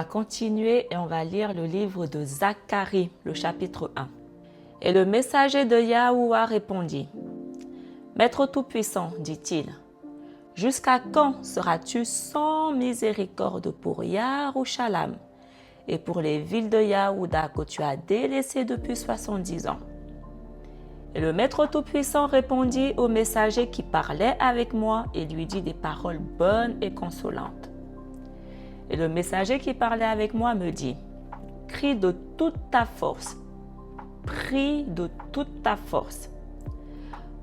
va continuer et on va lire le livre de Zacharie, le chapitre 1. Et le messager de Yahuwah répondit, « Maître Tout-Puissant, dit-il, jusqu'à quand seras-tu sans miséricorde pour Yarushalam et pour les villes de Yahuda que tu as délaissées depuis 70 ans ?» Et le Maître Tout-Puissant répondit au messager qui parlait avec moi et lui dit des paroles bonnes et consolantes. Et le messager qui parlait avec moi me dit, « Crie de toute ta force, prie de toute ta force. »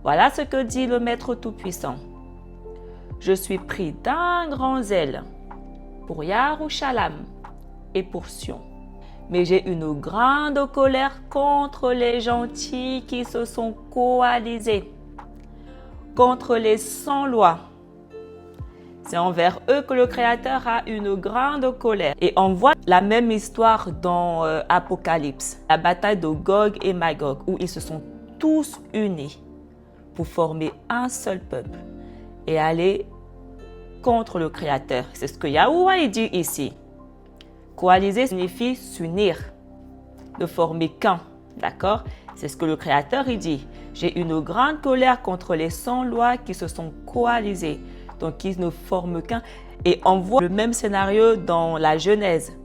Voilà ce que dit le Maître Tout-Puissant. « Je suis pris d'un grand zèle pour Yarushalam et pour Sion. Mais j'ai une grande colère contre les gentils qui se sont coalisés, contre les sans-loi. » C'est envers eux que le Créateur a une grande colère. Et on voit la même histoire dans Apocalypse, la bataille de Gog et Magog, où ils se sont tous unis pour former un seul peuple et aller contre le Créateur. C'est ce que Yahuwah dit ici. Coaliser signifie s'unir, de former qu'un, d'accord? C'est ce que le Créateur dit. J'ai une grande colère contre les sans-loi qui se sont coalisés, donc ils ne forment qu'un. Et on voit le même scénario dans la Genèse,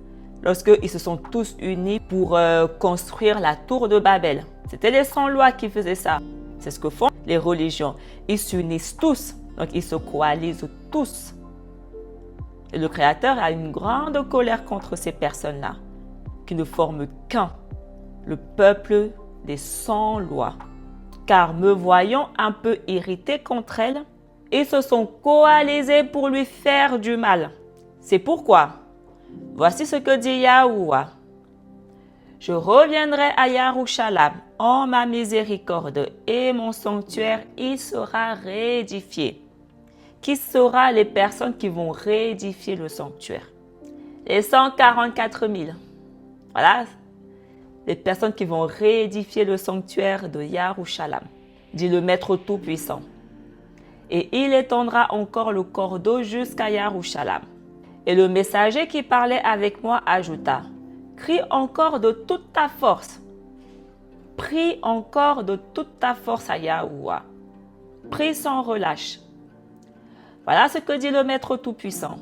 lorsqu'ils se sont tous unis pour construire la tour de Babel. C'était les sans-loi qui faisaient ça. C'est ce que font les religions. Ils s'unissent tous, donc ils se coalisent tous. Et le Créateur a une grande colère contre ces personnes-là, qui ne forment qu'un, le peuple des sans-loi. Car me voyant un peu irrité contre elles, ils se sont coalisés pour lui faire du mal. C'est pourquoi, voici ce que dit Yahuwah. Je reviendrai à Yarushalam en ma miséricorde et mon sanctuaire y sera réédifié. Qui sera les personnes qui vont réédifier le sanctuaire? Les 144 000. Voilà, les personnes qui vont réédifier le sanctuaire de Yarushalam, dit le Maître Tout-Puissant. Et il étendra encore le cordeau jusqu'à Yarushalam. Et le messager qui parlait avec moi ajouta, « Crie encore de toute ta force. Prie encore de toute ta force à Yahuwah. Prie sans relâche. » Voilà ce que dit le Maître Tout-Puissant.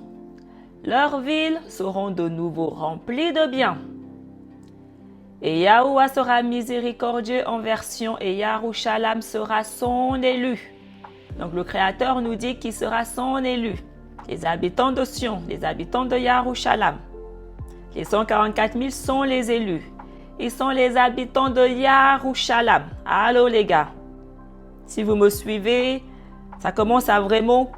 Leurs villes seront de nouveau remplies de biens. Et Yahuwah sera miséricordieux envers Sion et Yarushalam sera son élu. Donc le Créateur nous dit qu'il sera son élu. Les habitants de Sion, les habitants de Yarushalam. Les 144 000 sont les élus. Ils sont les habitants de Yarushalam. Allô les gars. Si vous me suivez, ça commence à vraiment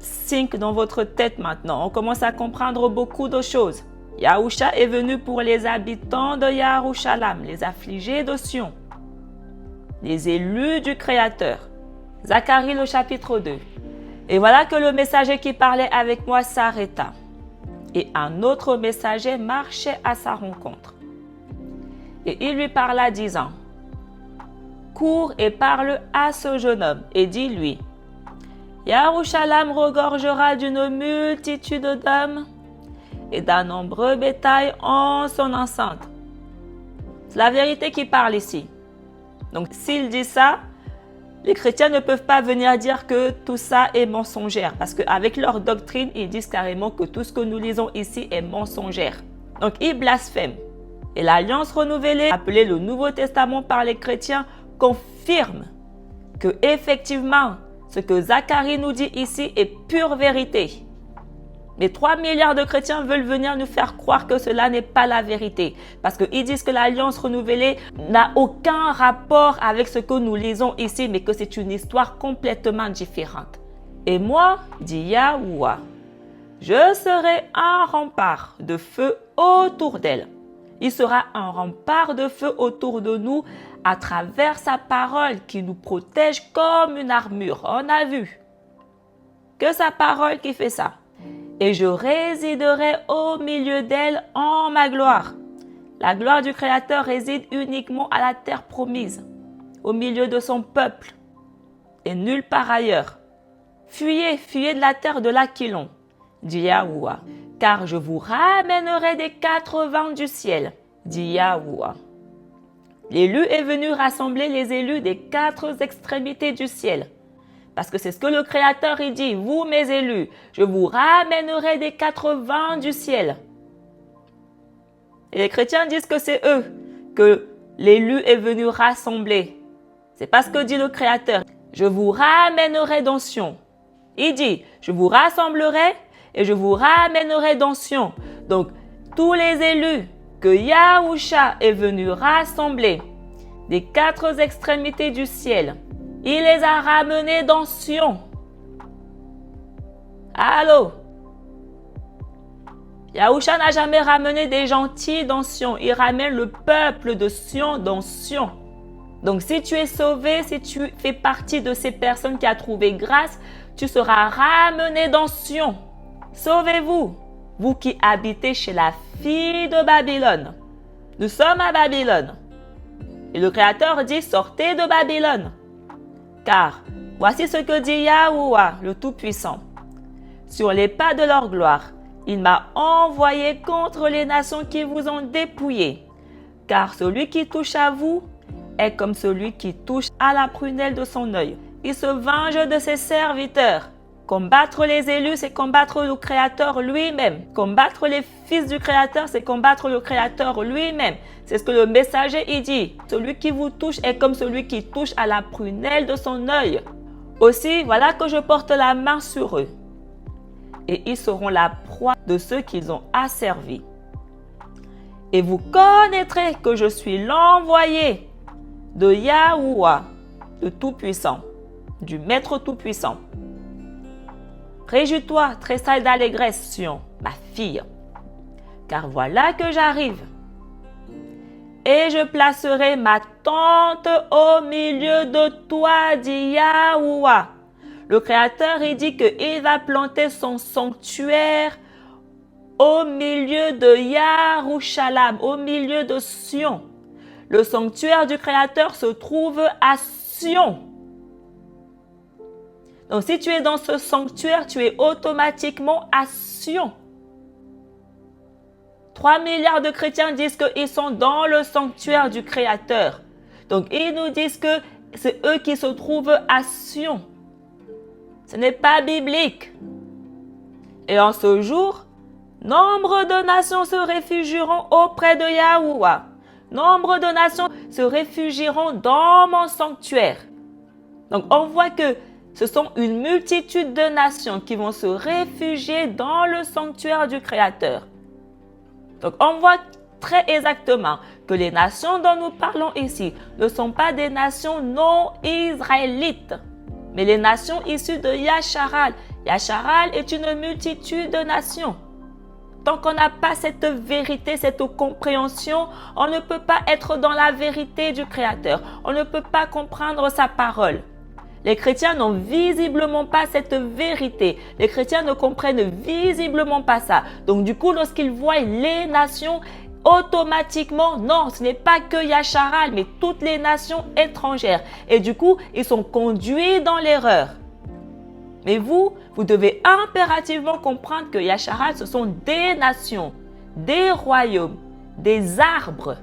sync dans votre tête maintenant. On commence à comprendre beaucoup de choses. Yahusha est venu pour les habitants de Yarushalam, les affligés de Sion, les élus du Créateur. Zacharie le chapitre 2. Et voilà que le messager qui parlait avec moi s'arrêta. Et un autre messager marchait à sa rencontre. Et il lui parla disant, « Cours et parle à ce jeune homme et dis-lui, Yarushalam regorgera d'une multitude d'hommes et d'un nombreux bétail en son enceinte. » C'est la vérité qui parle ici. Donc s'il dit ça, les chrétiens ne peuvent pas venir dire que tout ça est mensongère. Parce qu'avec leur doctrine, ils disent carrément que tout ce que nous lisons ici est mensongère. Donc ils blasphèment. Et l'Alliance renouvelée, appelée le Nouveau Testament par les chrétiens, confirme que effectivement, ce que Zacharie nous dit ici est pure vérité. Mais 3 milliards de chrétiens veulent venir nous faire croire que cela n'est pas la vérité. Parce qu'ils disent que l'Alliance renouvelée n'a aucun rapport avec ce que nous lisons ici, mais que c'est une histoire complètement différente. Et moi, dit Yahuwah, je serai un rempart de feu autour d'elle. Il sera un rempart de feu autour de nous à travers sa parole qui nous protège comme une armure. On a vu que sa parole qui fait ça. Et je résiderai au milieu d'elle en ma gloire. La gloire du Créateur réside uniquement à la terre promise, au milieu de son peuple, et nulle part ailleurs. Fuyez, fuyez de la terre de l'Aquilon, dit Yahuwah. car je vous ramènerai des 4 vents du ciel, dit Yahuwah. L'élu est venu rassembler les élus des 4 extrémités du ciel. Parce que c'est ce que le Créateur il dit, vous mes élus, je vous ramènerai des 4 vents du ciel. Et les chrétiens disent que c'est eux que l'élu est venu rassembler. C'est pas ce que dit le Créateur. Je vous ramènerai dans Sion. Il dit, je vous rassemblerai et je vous ramènerai dans Sion. Donc, tous les élus que Yahusha est venu rassembler des 4 extrémités du ciel, il les a ramenés dans Sion. Allô? Yahusha n'a jamais ramené des gentils dans Sion. Il ramène le peuple de Sion dans Sion. Donc, si tu es sauvé, si tu fais partie de ces personnes qui a trouvé grâce, tu seras ramené dans Sion. Sauvez-vous, vous qui habitez chez la fille de Babylone. Nous sommes à Babylone. Et le Créateur dit, sortez de Babylone. Car, voici ce que dit Yahuwah, le Tout-Puissant. Sur les pas de leur gloire, il m'a envoyé contre les nations qui vous ont dépouillés. Car celui qui touche à vous est comme celui qui touche à la prunelle de son œil. Il se venge de ses serviteurs. Combattre les élus, c'est combattre le Créateur lui-même. Combattre les fils du Créateur, c'est combattre le Créateur lui-même. C'est ce que le messager il dit. Celui qui vous touche est comme celui qui touche à la prunelle de son œil. Aussi, voilà que je porte la main sur eux. Et ils seront la proie de ceux qu'ils ont asservis. Et vous connaîtrez que je suis l'envoyé de Yahuwah, le Tout-Puissant, du Maître Tout-Puissant. Réjouis-toi, tressaille d'allégresse, Sion, ma fille, car voilà que j'arrive. Et je placerai ma tente au milieu de toi, dit Yahuwah. Le Créateur, il dit qu'il va planter son sanctuaire au milieu de Yarushalam, au milieu de Sion. Le sanctuaire du Créateur se trouve à Sion. Donc, si tu es dans ce sanctuaire, tu es automatiquement à Sion. 3 milliards de chrétiens disent qu'ils sont dans le sanctuaire du Créateur. Donc, ils nous disent que c'est eux qui se trouvent à Sion. Ce n'est pas biblique. Et en ce jour, nombre de nations se réfugieront auprès de Yahuwah. Nombre de nations se réfugieront dans mon sanctuaire. Donc, on voit que ce sont une multitude de nations qui vont se réfugier dans le sanctuaire du Créateur. Donc, on voit très exactement que les nations dont nous parlons ici ne sont pas des nations non israélites, mais les nations issues de Yasharal. Yasharal est une multitude de nations. Tant qu'on n'a pas cette vérité, cette compréhension, on ne peut pas être dans la vérité du Créateur. On ne peut pas comprendre sa parole. Les chrétiens n'ont visiblement pas cette vérité. Les chrétiens ne comprennent visiblement pas ça. Donc du coup, lorsqu'ils voient les nations, automatiquement, non, ce n'est pas que Yasharal, mais toutes les nations étrangères. Et du coup, ils sont conduits dans l'erreur. Mais vous devez impérativement comprendre que Yasharal, ce sont des nations, des royaumes, des arbres.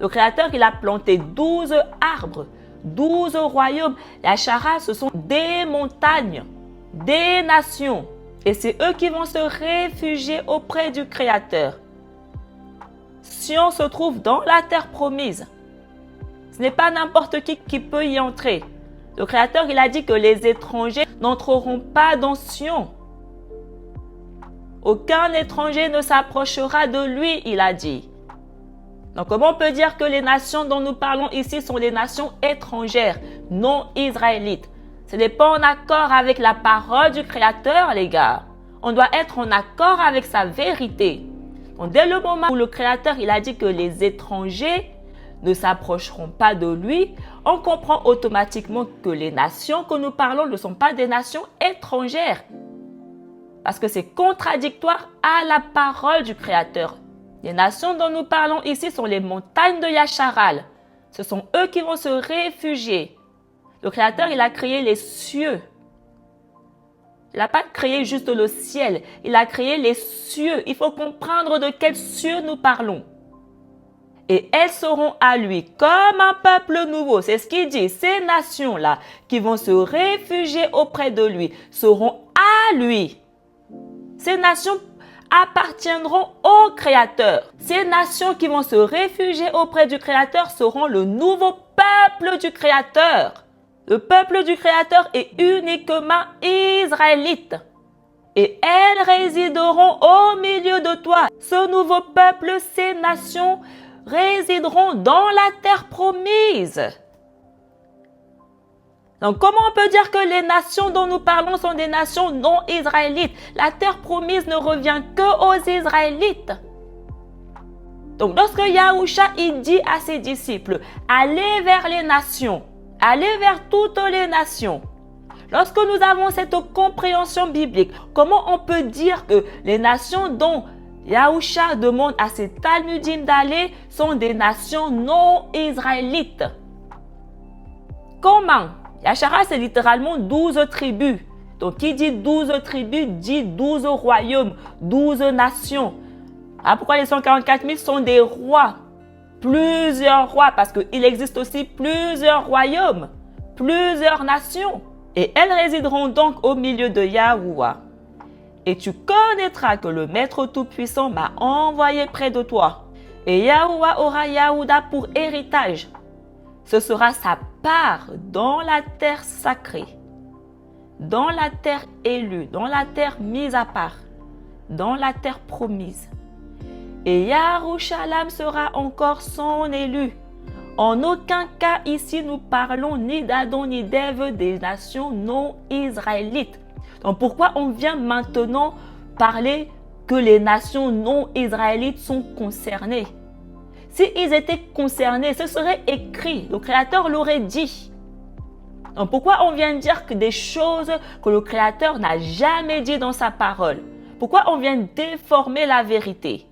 Le Créateur, il a planté 12 arbres. 12 royaumes. Yasharal, ce sont des montagnes, des nations. Et c'est eux qui vont se réfugier auprès du Créateur. Sion se trouve dans la terre promise. Ce n'est pas n'importe qui peut y entrer. Le Créateur, il a dit que les étrangers n'entreront pas dans Sion. Aucun étranger ne s'approchera de lui, il a dit. Donc, comment on peut dire que les nations dont nous parlons ici sont les nations étrangères, non israélites? Ce n'est pas en accord avec la parole du Créateur, les gars. On doit être en accord avec sa vérité. Donc, dès le moment où le Créateur il a dit que les étrangers ne s'approcheront pas de lui, on comprend automatiquement que les nations que nous parlons ne sont pas des nations étrangères. Parce que c'est contradictoire à la parole du Créateur. Les nations dont nous parlons ici sont les montagnes de Yasharal. Ce sont eux qui vont se réfugier. Le Créateur, il a créé les cieux. Il n'a pas créé juste le ciel, il a créé les cieux. Il faut comprendre de quels cieux nous parlons. Et elles seront à lui comme un peuple nouveau. C'est ce qu'il dit. Ces nations-là qui vont se réfugier auprès de lui seront à lui. Ces nations appartiendront au Créateur. Ces nations qui vont se réfugier auprès du Créateur seront le nouveau peuple du Créateur. Le peuple du Créateur est uniquement israélite. Et elles résideront au milieu de toi. Ce nouveau peuple, ces nations résideront dans la terre promise. Donc, comment on peut dire que les nations dont nous parlons sont des nations non israélites? La terre promise ne revient que aux Israélites. Donc, lorsque Yahusha il dit à ses disciples, allez vers les nations, allez vers toutes les nations. Lorsque nous avons cette compréhension biblique, comment on peut dire que les nations dont Yahusha demande à ses Talmudim d'aller sont des nations non israélites? Comment? Yashara, c'est littéralement 12 tribus. Donc, qui dit 12 tribus, dit 12 royaumes, 12 nations. Ah, pourquoi les 144 000 sont des rois? Plusieurs rois, parce qu'il existe aussi plusieurs royaumes, plusieurs nations. Et elles résideront donc au milieu de Yahuwah. Et tu connaîtras que le Maître Tout-Puissant m'a envoyé près de toi. Et Yahuwah aura Yahuda pour héritage. Ce sera sa part dans la terre sacrée, dans la terre élue, dans la terre mise à part, dans la terre promise. Et Yarushalam sera encore son élu. En aucun cas ici nous parlons ni d'Adon ni d'Ève des nations non israélites. Donc pourquoi on vient maintenant parler que les nations non israélites sont concernées? S'ils étaient concernés, ce serait écrit. Le Créateur l'aurait dit. Donc pourquoi on vient dire que des choses que le Créateur n'a jamais dit dans sa parole? Pourquoi on vient déformer la vérité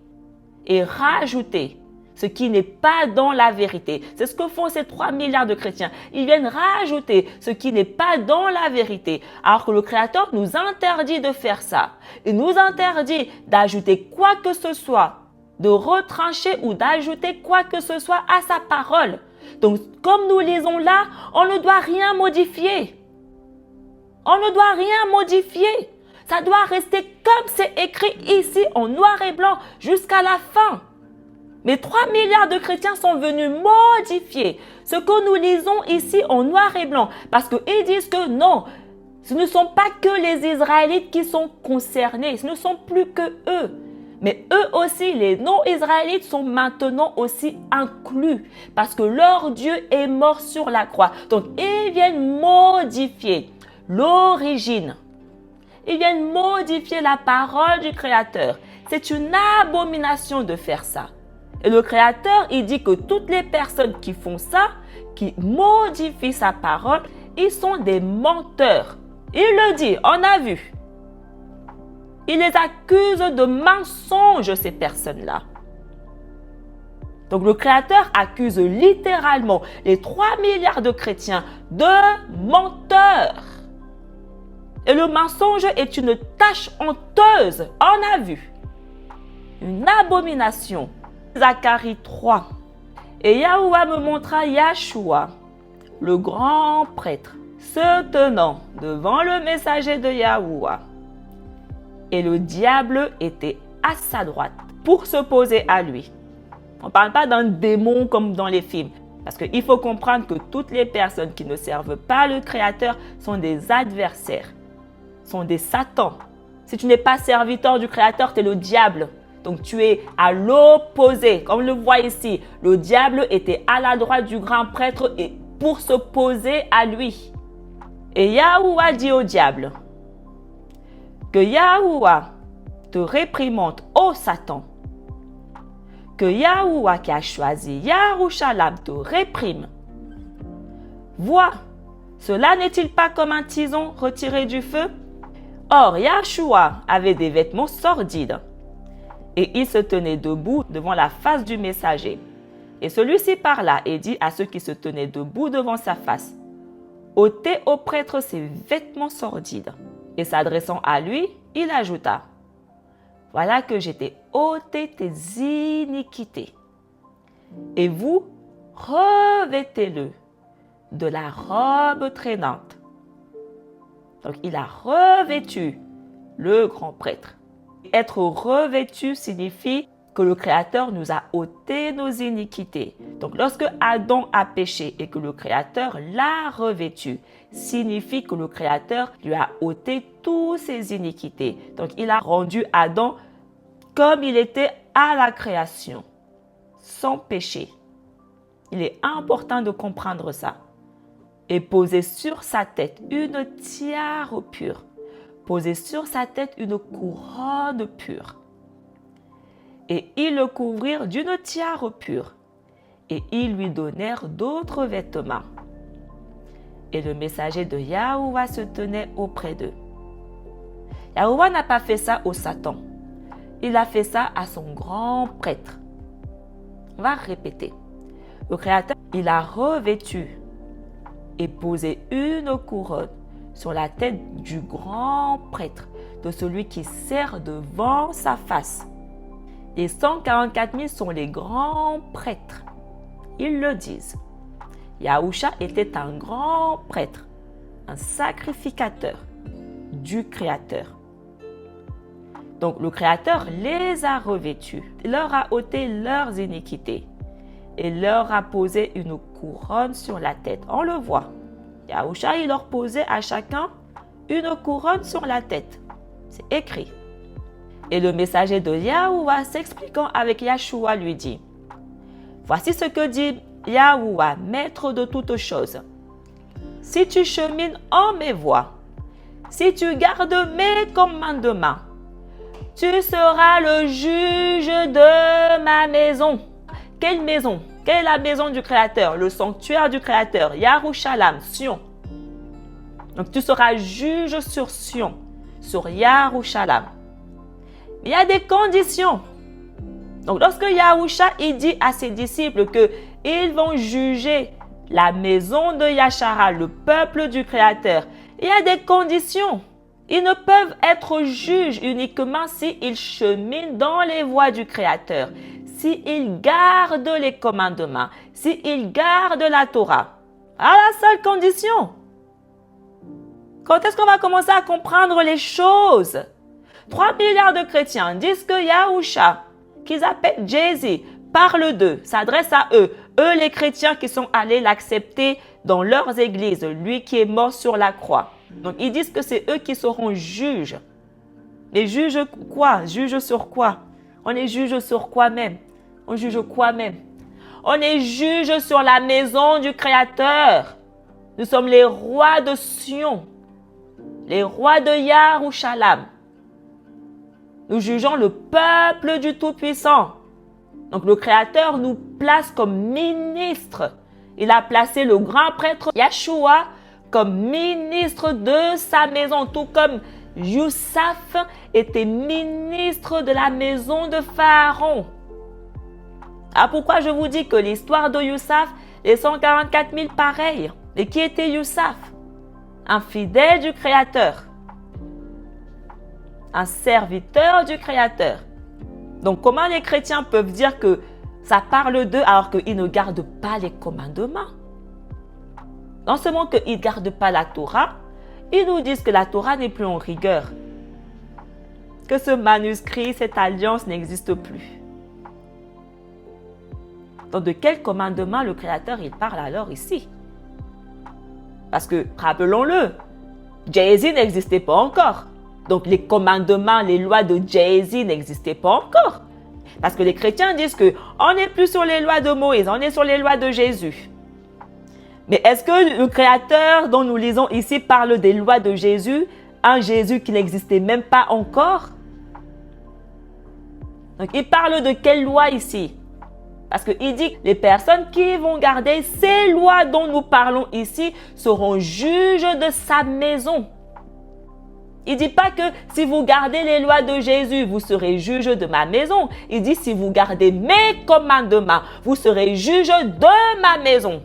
et rajouter ce qui n'est pas dans la vérité? C'est ce que font ces 3 milliards de chrétiens. Ils viennent rajouter ce qui n'est pas dans la vérité, alors que le Créateur nous interdit de faire ça. Il nous interdit d'ajouter quoi que ce soit, de retrancher ou d'ajouter quoi que ce soit à sa parole. Donc, comme nous lisons là, on ne doit rien modifier. On ne doit rien modifier. Ça doit rester comme c'est écrit ici en noir et blanc jusqu'à la fin. Mais 3 milliards de chrétiens sont venus modifier ce que nous lisons ici en noir et blanc. Parce qu'ils disent que non, ce ne sont pas que les Israélites qui sont concernés. Ce ne sont plus que eux. Mais eux aussi, les non-israélites sont maintenant aussi inclus. Parce que leur Dieu est mort sur la croix. Donc, ils viennent modifier l'origine. Ils viennent modifier la parole du Créateur. C'est une abomination de faire ça. Et le Créateur, il dit que toutes les personnes qui font ça, qui modifient sa parole, ils sont des menteurs. Il le dit, on a vu. Il les accuse de mensonges, ces personnes-là. Donc le Créateur accuse littéralement les 3 milliards de chrétiens de menteurs. Et le mensonge est une tâche honteuse, on a vu. Une abomination. Zacharie 3. Et Yahuwah me montra Yahshua, le grand prêtre, se tenant devant le messager de Yahuwah. Et le diable était à sa droite pour s'opposer à lui. On ne parle pas d'un démon comme dans les films. Parce qu'il faut comprendre que toutes les personnes qui ne servent pas le Créateur sont des adversaires, sont des satans. Si tu n'es pas serviteur du Créateur, tu es le diable. Donc tu es à l'opposé. Comme on le voit ici, le diable était à la droite du grand prêtre et pour s'opposer à lui. Et Yahuwah dit au diable, que Yahuwah te réprimande, ô Satan. Que Yahuwah qui a choisi Yarushalam te réprime. Vois, cela n'est-il pas comme un tison retiré du feu? Or, Yahshua avait des vêtements sordides. Et il se tenait debout devant la face du messager. Et celui-ci parla et dit à ceux qui se tenaient debout devant sa face, ôtez au prêtre ses vêtements sordides. Et s'adressant à lui, il ajouta, « Voilà que je t'ai ôté tes iniquités. Et vous, revêtez-le de la robe traînante. » Donc, il a revêtu le grand prêtre. Être revêtu signifie que le Créateur nous a ôté nos iniquités. Donc, lorsque Adam a péché et que le Créateur l'a revêtu, signifie que le Créateur lui a ôté toutes ses iniquités. Donc, il a rendu Adam comme il était à la création, sans péché. Il est important de comprendre ça. Et poser sur sa tête une tiare pure. Poser sur sa tête une couronne pure. Et ils le couvrirent d'une tiare pure. Et ils lui donnèrent d'autres vêtements. Et le messager de Yahuwah se tenait auprès d'eux. Yahuwah n'a pas fait ça au Satan. Il a fait ça à son grand prêtre. On va répéter. Le Créateur, il a revêtu et posé une couronne sur la tête du grand prêtre, de celui qui sert devant sa face. Les 144 000 sont les grands prêtres. Ils le disent. Yahusha était un grand prêtre, un sacrificateur du Créateur. Donc le Créateur les a revêtus, leur a ôté leurs iniquités et leur a posé une couronne sur la tête. On le voit. Yahusha, il leur posait à chacun une couronne sur la tête. C'est écrit. Et le messager de Yahuwah, s'expliquant avec Yahshua, lui dit, « Voici ce que dit Yahuwah, maître de toutes choses. Si tu chemines en mes voies, si tu gardes mes commandements, tu seras le juge de ma maison. » Quelle maison? Quelle est la maison du Créateur? Le sanctuaire du Créateur, Yarushalam, Sion. Donc tu seras juge sur Sion, sur Yarushalam. Il y a des conditions. Donc lorsque Yahusha il dit à ses disciples qu'ils vont juger la maison de Yashara, le peuple du Créateur, il y a des conditions. Ils ne peuvent être juges uniquement s'ils cheminent dans les voies du Créateur, s'ils gardent les commandements, s'ils gardent la Torah. À la seule condition. Quand est-ce qu'on va commencer à comprendre les choses? 3 milliards de chrétiens disent que Yahusha, qu'ils appellent Jésus, parle d'eux, s'adresse à eux. Eux, les chrétiens qui sont allés l'accepter dans leurs églises, lui qui est mort sur la croix. Donc, ils disent que c'est eux qui seront juges. Mais juges quoi? Juges sur quoi? On est juge sur quoi même? On juge quoi même? On est juge sur la maison du Créateur. Nous sommes les rois de Sion, les rois de Yarushalam. Nous jugeons le peuple du Tout-Puissant. Donc le Créateur nous place comme ministre. Il a placé le grand prêtre Yahshua comme ministre de sa maison, tout comme Youssaf était ministre de la maison de Pharaon. Ah, pourquoi je vous dis que l'histoire de Youssaf, les 144 000 pareils. Et qui était Youssaf? Un fidèle du Créateur. Un serviteur du Créateur. Donc, comment les chrétiens peuvent dire que ça parle d'eux alors qu'ils ne gardent pas les commandements? Non seulement qu'ils ne gardent pas la Torah, ils nous disent que la Torah n'est plus en rigueur. Que ce manuscrit, cette alliance n'existe plus. Donc, de quel commandement le Créateur il parle alors ici? Parce que, rappelons-le, Jésus n'existait pas encore. Donc, les commandements, les lois de Jésus n'existaient pas encore. Parce que les chrétiens disent qu'on n'est plus sur les lois de Moïse, on est sur les lois de Jésus. Mais est-ce que le Créateur dont nous lisons ici parle des lois de Jésus, un Jésus qui n'existait même pas encore? Donc, il parle de quelle loi ici? Parce qu'il dit que les personnes qui vont garder ces lois dont nous parlons ici seront juges de sa maison. Il ne dit pas que si vous gardez les lois de Jésus, vous serez juge de ma maison. Il dit si vous gardez mes commandements, vous serez juge de ma maison.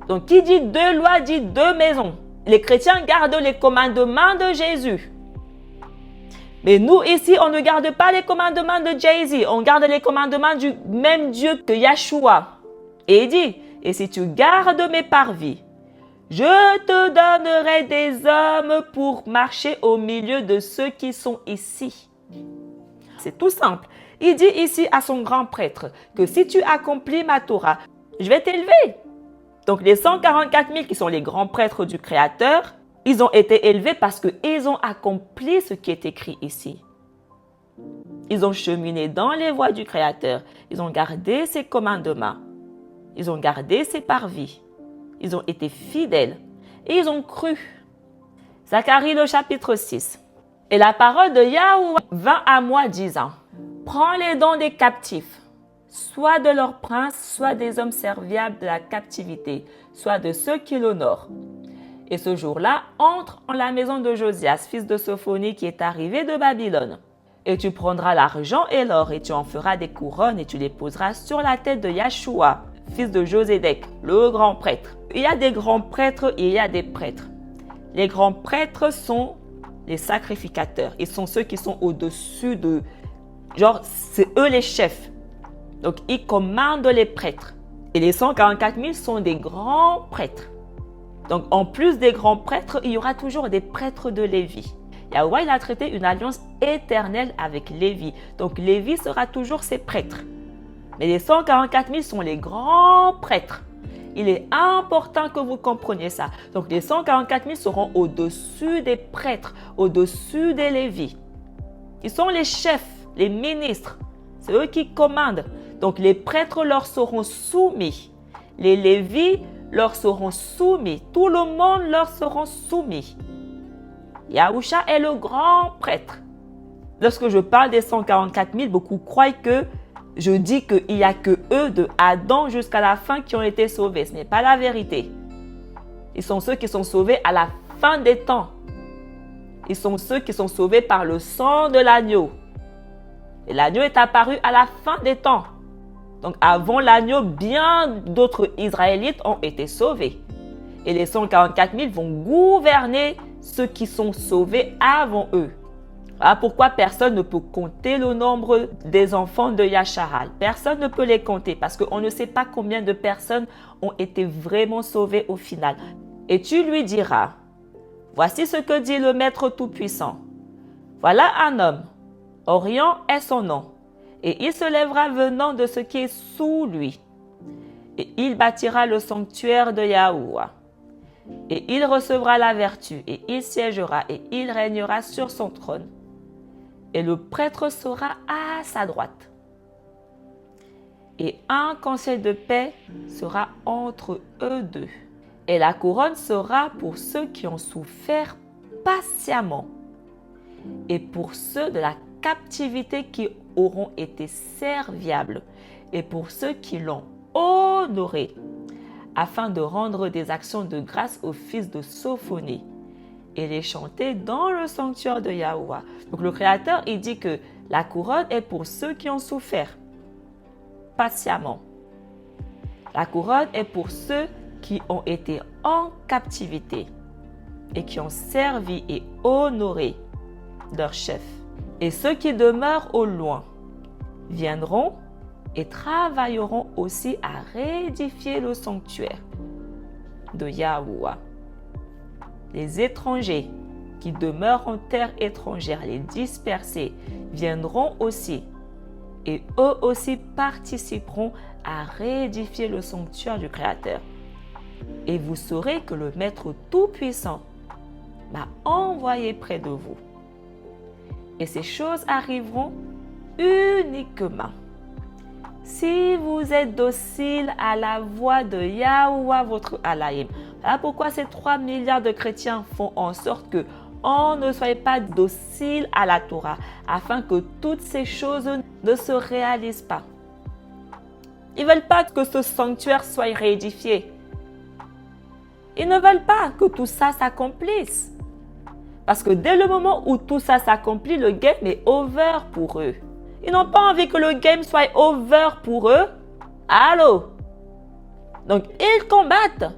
Donc qui dit deux lois dit deux maisons. les chrétiens gardent les commandements de Jésus. Mais nous, ici, on ne garde pas les commandements de Jésus. On garde les commandements du même Dieu que Yeshua. Et il dit, et si tu gardes mes parvis, je te donnerai des hommes pour marcher au milieu de ceux qui sont ici. C'est tout simple. Il dit ici à son grand prêtre que si tu accomplis ma Torah, je vais t'élever. Donc les 144 000 qui sont les grands prêtres du Créateur, ils ont été élevés parce qu'ils ont accompli ce qui est écrit ici. Ils ont cheminé dans les voies du Créateur. Ils ont gardé ses commandements. Ils ont gardé ses parvis. Ils ont été fidèles. Et ils ont cru. Zacharie le chapitre 6. Et la parole de Yahweh vint à moi disant, prends les dons des captifs, soit de leurs princes, soit des hommes serviables de la captivité, soit de ceux qui l'honorent. Et ce jour-là, entre en la maison de Josias, fils de Sophonie, qui est arrivé de Babylone. Et tu prendras l'argent et l'or, et tu en feras des couronnes, et tu les poseras sur la tête de Yeshua, fils de Josédek, le grand prêtre. Il y a des grands prêtres et il y a des prêtres. Les grands prêtres sont les sacrificateurs. Ils sont ceux qui sont au-dessus de... Genre, c'est eux les chefs. Donc, ils commandent les prêtres. Et les 144 000 sont des grands prêtres. Donc, en plus des grands prêtres, il y aura toujours des prêtres de Lévi. Yahweh, il a traité une alliance éternelle avec Lévi. Donc, Lévi sera toujours ses prêtres. Mais les 144 000 sont les grands prêtres. Il est important que vous compreniez ça. Donc, les 144 000 seront au-dessus des prêtres, au-dessus des Lévis. Ils sont les chefs, les ministres. C'est eux qui commandent. Donc, les prêtres leur seront soumis. Les Lévis leur seront soumis. Tout le monde leur sera soumis. Yahusha est le grand prêtre. Lorsque je parle des 144 000, beaucoup croient que je dis qu'il n'y a que eux, de Adam jusqu'à la fin, qui ont été sauvés. Ce n'est pas la vérité. Ils sont ceux qui sont sauvés à la fin des temps. Ils sont ceux qui sont sauvés par le sang de l'agneau. Et l'agneau est apparu à la fin des temps. Donc avant l'agneau, bien d'autres Israélites ont été sauvés. Et les 144 000 vont gouverner ceux qui sont sauvés avant eux. Voilà pourquoi personne ne peut compter le nombre des enfants de Yasharal. Personne ne peut les compter parce qu'on ne sait pas combien de personnes ont été vraiment sauvées au final. Et tu lui diras, voici ce que dit le Maître Tout-Puissant. Voilà un homme, Orion est son nom, et il se lèvera venant de ce qui est sous lui. Et il bâtira le sanctuaire de Yahuwah. Et il recevra la vertu, et il siégera, et il régnera sur son trône. Et le prêtre sera à sa droite. Et un conseil de paix sera entre eux deux. Et la couronne sera pour ceux qui ont souffert patiemment. Et pour ceux de la captivité qui auront été serviables. Et pour ceux qui l'ont honoré. Afin de rendre des actions de grâce au fils de Sophonie. Et les chanter dans le sanctuaire de Yahuwah. Donc le Créateur, il dit que la couronne est pour ceux qui ont souffert patiemment. La couronne est pour ceux qui ont été en captivité et qui ont servi et honoré leur chef. Et ceux qui demeurent au loin viendront et travailleront aussi à réédifier le sanctuaire de Yahuwah. Les étrangers qui demeurent en terre étrangère, les dispersés, viendront aussi et eux aussi participeront à réédifier le sanctuaire du Créateur. Et vous saurez que le Maître Tout-Puissant m'a envoyé près de vous. Et ces choses arriveront uniquement si vous êtes docile à la voix de Yahuwah votre Elohim. Voilà pourquoi ces 3 milliards de chrétiens font en sorte que on ne soit pas docile à la Torah, afin que toutes ces choses ne se réalisent pas. Ils ne veulent pas que ce sanctuaire soit réédifié. Ils ne veulent pas que tout ça s'accomplisse. Parce que dès le moment où tout ça s'accomplit, le game est over pour eux. Ils n'ont pas envie que le game soit over pour eux. Allô? Donc, ils combattent.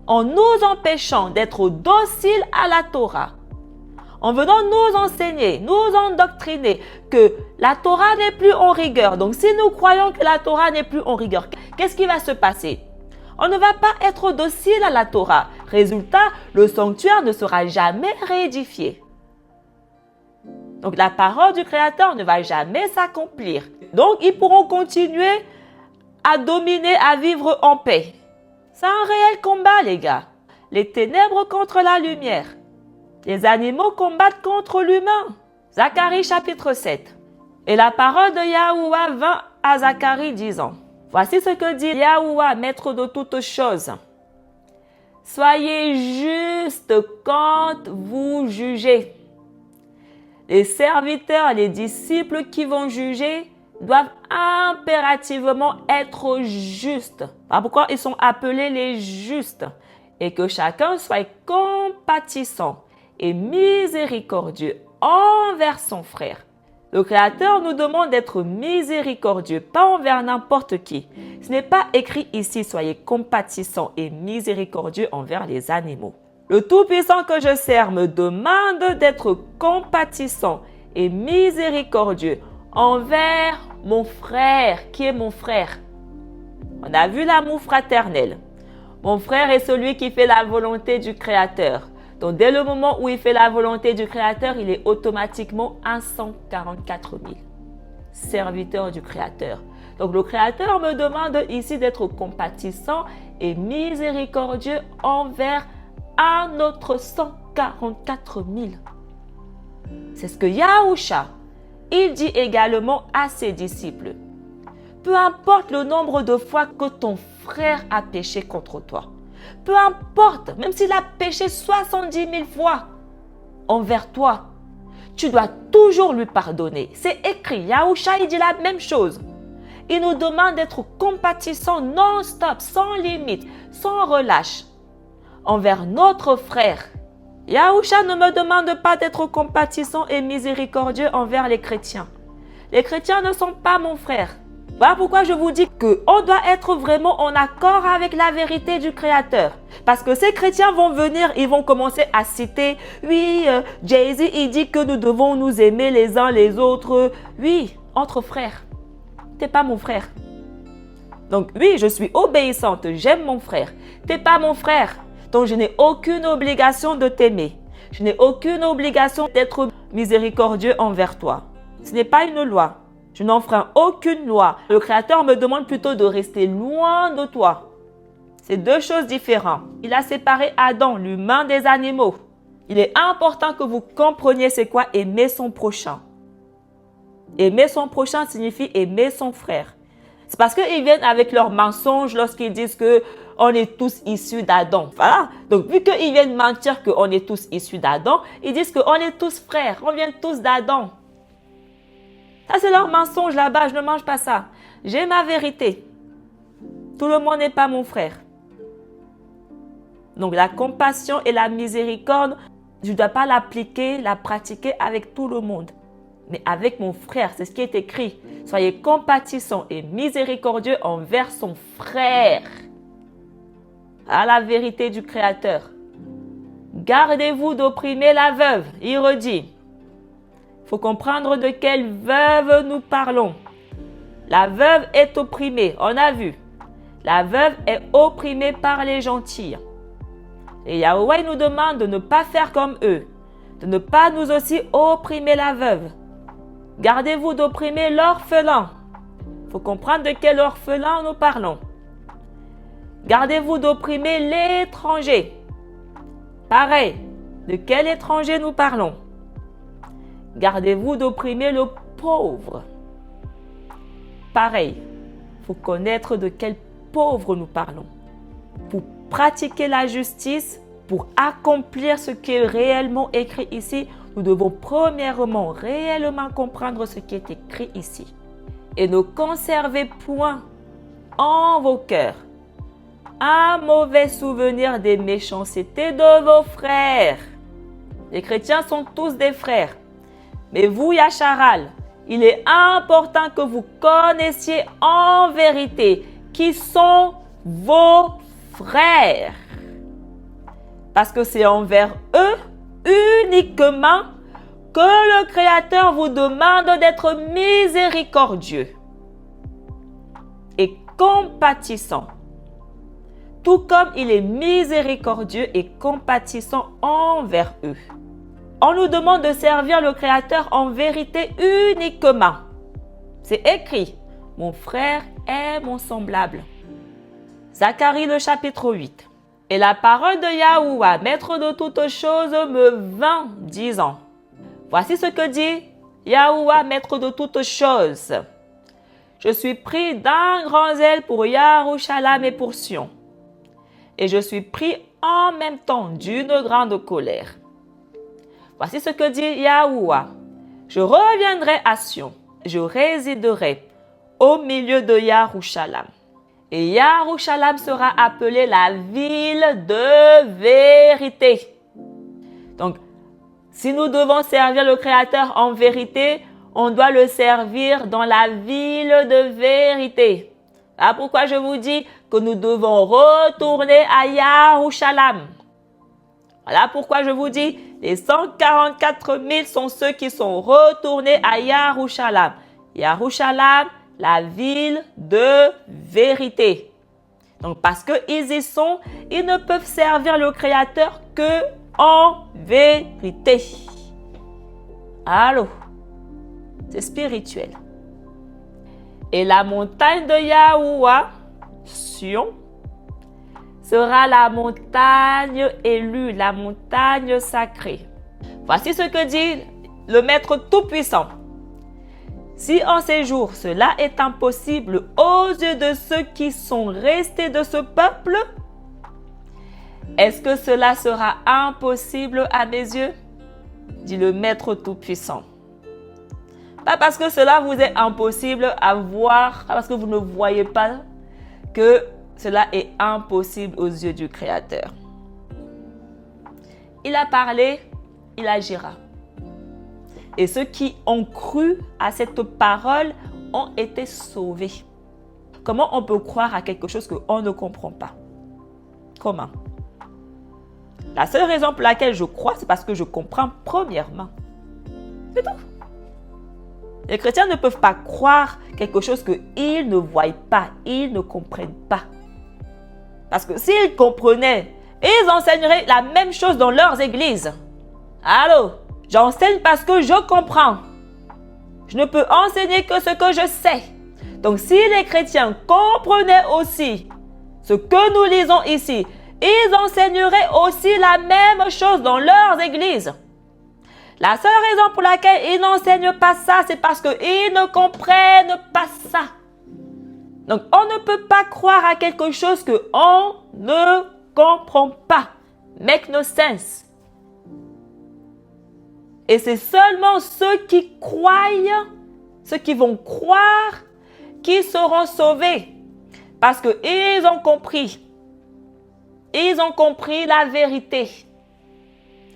en nous empêchant d'être dociles à la Torah, en venant nous enseigner, nous endoctriner que la Torah n'est plus en rigueur. Donc, si nous croyons que la Torah n'est plus en rigueur, qu'est-ce qui va se passer? On ne va pas être docile à la Torah. Résultat, le sanctuaire ne sera jamais réédifié. Donc, la parole du Créateur ne va jamais s'accomplir. Donc, ils pourront continuer à dominer, à vivre en paix. C'est un réel combat, les gars. Les ténèbres contre la lumière. Les animaux combattent contre l'humain. Zacharie chapitre 7. Et la parole de Yahuwah vint à Zacharie disant, voici ce que dit Yahuwah, maître de toutes choses. Soyez justes quand vous jugez. Les serviteurs, les disciples qui vont juger doivent impérativement être justes. Voilà pourquoi ils sont appelés les justes. Et que chacun soit compatissant et miséricordieux envers son frère. Le Créateur nous demande d'être miséricordieux, pas envers n'importe qui. Ce n'est pas écrit ici, soyez compatissants et miséricordieux envers les animaux. Le Tout-Puissant que je sers me demande d'être compatissant et miséricordieux envers mon frère. Qui est mon frère? On a vu l'amour fraternel. Mon frère est celui qui fait la volonté du Créateur. Donc, dès le moment où il fait la volonté du Créateur, il est automatiquement 144 000 serviteurs du Créateur. Donc, le Créateur me demande ici d'être compatissant et miséricordieux envers un autre 144 000. C'est ce que Yahusha, il dit également à ses disciples. Peu importe le nombre de fois que ton frère a péché contre toi, peu importe, même s'il a péché 70 000 fois envers toi, tu dois toujours lui pardonner. C'est écrit, Yahusha, il dit la même chose. Il nous demande d'être compatissants non-stop, sans limite, sans relâche, envers notre frère. Yahusha ne me demande pas d'être compatissant et miséricordieux envers les chrétiens. Les chrétiens ne sont pas mon frère. Voilà pourquoi je vous dis qu'on doit être vraiment en accord avec la vérité du Créateur. Parce que ces chrétiens vont venir, ils vont commencer à citer, oui, Jay-Z, il dit que nous devons nous aimer les uns les autres. Oui, entre frères. Tu n'es pas mon frère. Donc oui, je suis obéissante, j'aime mon frère. Tu n'es pas mon frère. Donc je n'ai aucune obligation de t'aimer. Je n'ai aucune obligation d'être miséricordieux envers toi. Ce n'est pas une loi. Je n'enfreins aucune loi. Le Créateur me demande plutôt de rester loin de toi. C'est deux choses différentes. Il a séparé Adam, l'humain, des animaux. Il est important que vous compreniez c'est quoi aimer son prochain. Aimer son prochain signifie aimer son frère. C'est parce qu'ils viennent avec leurs mensonges lorsqu'ils disent qu'on est tous issus d'Adam. Voilà. Donc, vu qu'ils viennent mentir qu'on est tous issus d'Adam, ils disent qu'on est tous frères, on vient tous d'Adam. Ça, c'est leur mensonge là-bas. Je ne mange pas ça. J'ai ma vérité. Tout le monde n'est pas mon frère. Donc, la compassion et la miséricorde, je ne dois pas l'appliquer, la pratiquer avec tout le monde. Mais avec mon frère, c'est ce qui est écrit. Soyez compatissants et miséricordieux envers son frère. À la vérité du Créateur. Gardez-vous d'opprimer la veuve. Il redit. Il faut comprendre de quelle veuve nous parlons. La veuve est opprimée, on a vu. La veuve est opprimée par les gentils. Et Yahweh nous demande de ne pas faire comme eux, de ne pas nous aussi opprimer la veuve. Gardez-vous d'opprimer l'orphelin. Il faut comprendre de quel orphelin nous parlons. Gardez-vous d'opprimer l'étranger. Pareil, de quel étranger nous parlons? Gardez-vous d'opprimer le pauvre. Pareil, il faut connaître de quel pauvre nous parlons. Pour pratiquer la justice, pour accomplir ce qui est réellement écrit ici, nous devons premièrement réellement comprendre ce qui est écrit ici. Et ne conservez point en vos cœurs un mauvais souvenir des méchancetés de vos frères. Les chrétiens sont tous des frères. Mais vous, Yacharal, il est important que vous connaissiez en vérité qui sont vos frères. Parce que c'est envers eux uniquement que le Créateur vous demande d'être miséricordieux et compatissant. Tout comme il est miséricordieux et compatissant envers eux. On nous demande de servir le Créateur en vérité uniquement. C'est écrit, mon frère est mon semblable. Zacharie le chapitre 8. Et la parole de Yahuwah, maître de toutes choses, me vint disant, voici ce que dit Yahuwah, maître de toutes choses. Je suis pris d'un grand zèle pour Yarushalam et pour Sion. Et je suis pris en même temps d'une grande colère. Voici ce que dit Yahuwah. Je reviendrai à Sion, je résiderai au milieu de Yarushalam. Et Yarushalam sera appelée la ville de vérité. Donc, si nous devons servir le Créateur en vérité, on doit le servir dans la ville de vérité. Voilà pourquoi je vous dis que nous devons retourner à Yarushalam. Voilà pourquoi je vous dis, les 144 000 sont ceux qui sont retournés à Yarushalam. Yarushalam, la ville de vérité. Donc, parce qu'ils y sont, ils ne peuvent servir le Créateur que en vérité. Allô? C'est spirituel. Et la montagne de Yahuwah, Sion, sera la montagne élue, la montagne sacrée. Voici ce que dit le Maître Tout-Puissant. Si en ces jours cela est impossible aux yeux de ceux qui sont restés de ce peuple, est-ce que cela sera impossible à mes yeux? Dit le Maître Tout-Puissant. Pas parce que cela vous est impossible à voir, pas parce que vous ne voyez pas que cela est impossible aux yeux du Créateur. Il a parlé, il agira. Et ceux qui ont cru à cette parole ont été sauvés. Comment on peut croire à quelque chose qu'on ne comprend pas? Comment? La seule raison pour laquelle je crois, c'est parce que je comprends premièrement. C'est tout. Les chrétiens ne peuvent pas croire quelque chose qu'ils ne voient pas, ils ne comprennent pas. Parce que s'ils comprenaient, ils enseigneraient la même chose dans leurs églises. Allô? J'enseigne parce que je comprends. Je ne peux enseigner que ce que je sais. Donc, si les chrétiens comprenaient aussi ce que nous lisons ici, ils enseigneraient aussi la même chose dans leurs églises. La seule raison pour laquelle ils n'enseignent pas ça, c'est parce qu'ils ne comprennent pas ça. Donc, on ne peut pas croire à quelque chose qu'on ne comprend pas. Make no sense. Et c'est seulement ceux qui croient, ceux qui vont croire, qui seront sauvés. Parce qu'ils ont compris. Ils ont compris la vérité.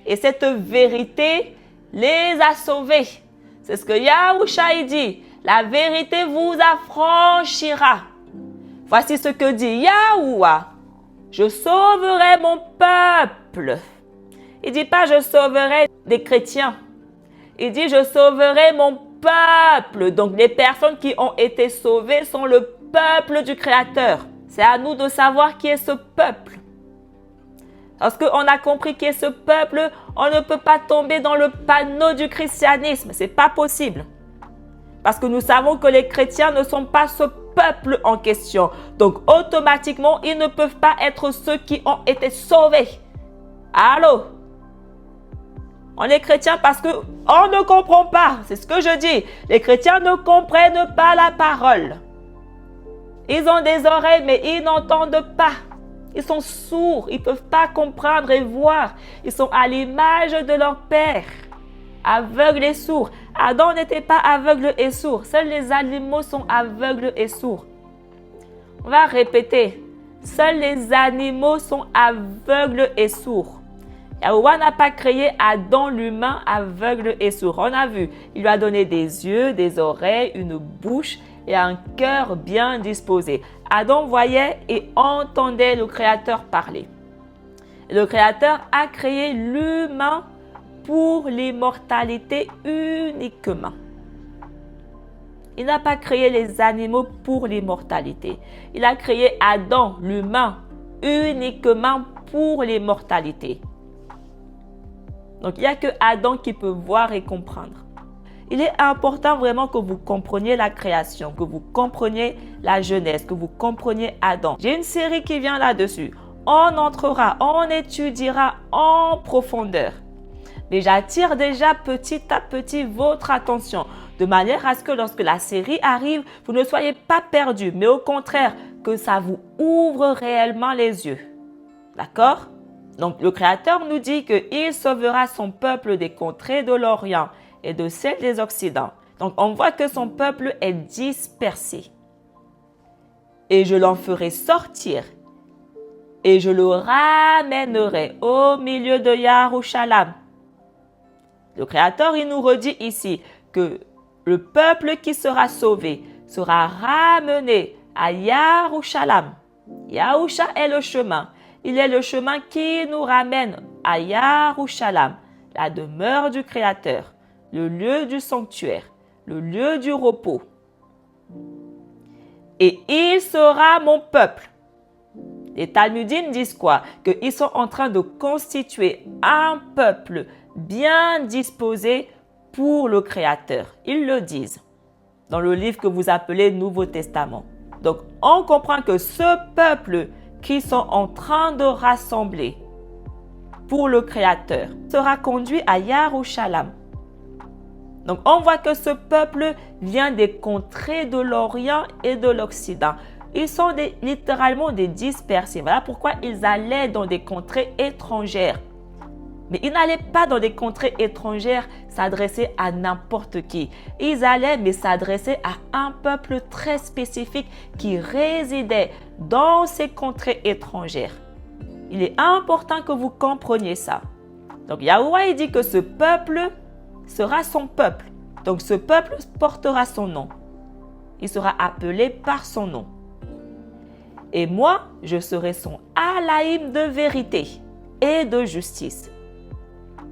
Et cette vérité les a sauvés. C'est ce que Yahushua dit. La vérité vous affranchira. Voici ce que dit Yahuwah. Je sauverai mon peuple. Il ne dit pas je sauverai des chrétiens. Il dit je sauverai mon peuple. Donc les personnes qui ont été sauvées sont le peuple du Créateur. C'est à nous de savoir qui est ce peuple. Lorsqu'on a compris qui est ce peuple, on ne peut pas tomber dans le panneau du christianisme. Ce n'est pas possible. Parce que nous savons que les chrétiens ne sont pas ce peuple en question. Donc automatiquement, ils ne peuvent pas être ceux qui ont été sauvés. Allô? On est chrétien parce qu'on ne comprend pas. C'est ce que je dis. Les chrétiens ne comprennent pas la parole. Ils ont des oreilles, mais ils n'entendent pas. Ils sont sourds. Ils ne peuvent pas comprendre et voir. Ils sont à l'image de leur père. Aveugles et sourds. Adam n'était pas aveugle et sourd. Seuls les animaux sont aveugles et sourds. On va répéter. Seuls les animaux sont aveugles et sourds. Yahuwah n'a pas créé Adam l'humain aveugle et sourd. On a vu, il lui a donné des yeux, des oreilles, une bouche et un cœur bien disposé. Adam voyait et entendait le Créateur parler. Le Créateur a créé l'humain pour l'immortalité uniquement. Il n'a pas créé les animaux pour l'immortalité. Il a créé Adam, l'humain, uniquement pour l'immortalité. Donc, il n'y a que Adam qui peut voir et comprendre. Il est important vraiment que vous compreniez la création, que vous compreniez la Genèse, que vous compreniez Adam. J'ai une série qui vient là-dessus. On entrera, on étudiera en profondeur. Mais j'attire déjà petit à petit votre attention, de manière à ce que lorsque la série arrive, vous ne soyez pas perdus, mais au contraire, que ça vous ouvre réellement les yeux. D'accord? Donc, le Créateur nous dit qu'il sauvera son peuple des contrées de l'Orient et de celles des Occidents. Donc, on voit que son peuple est dispersé. Et je l'en ferai sortir et je le ramènerai au milieu de Yarushalam. Le Créateur, il nous redit ici que le peuple qui sera sauvé sera ramené à Yarushalam. Yahusha est le chemin. Il est le chemin qui nous ramène à Yarushalam, la demeure du Créateur, le lieu du sanctuaire, le lieu du repos. Et il sera mon peuple. Les Talmudim disent quoi? Qu'ils sont en train de constituer un peuple bien disposé pour le Créateur. Ils le disent dans le livre que vous appelez Nouveau Testament. Donc, on comprend que ce peuple qu'ils sont en train de rassembler pour le Créateur sera conduit à Yarushalam. Donc, on voit que ce peuple vient des contrées de l'Orient et de l'Occident. Ils sont littéralement des dispersés. Voilà pourquoi ils allaient dans des contrées étrangères. Mais ils n'allaient pas dans des contrées étrangères s'adresser à n'importe qui. Ils allaient mais s'adresser à un peuple très spécifique qui résidait dans ces contrées étrangères. Il est important que vous compreniez ça. Donc Yahuwah il dit que ce peuple sera son peuple. Donc ce peuple portera son nom. Il sera appelé par son nom. Et moi, je serai son Alaïm de vérité et de justice.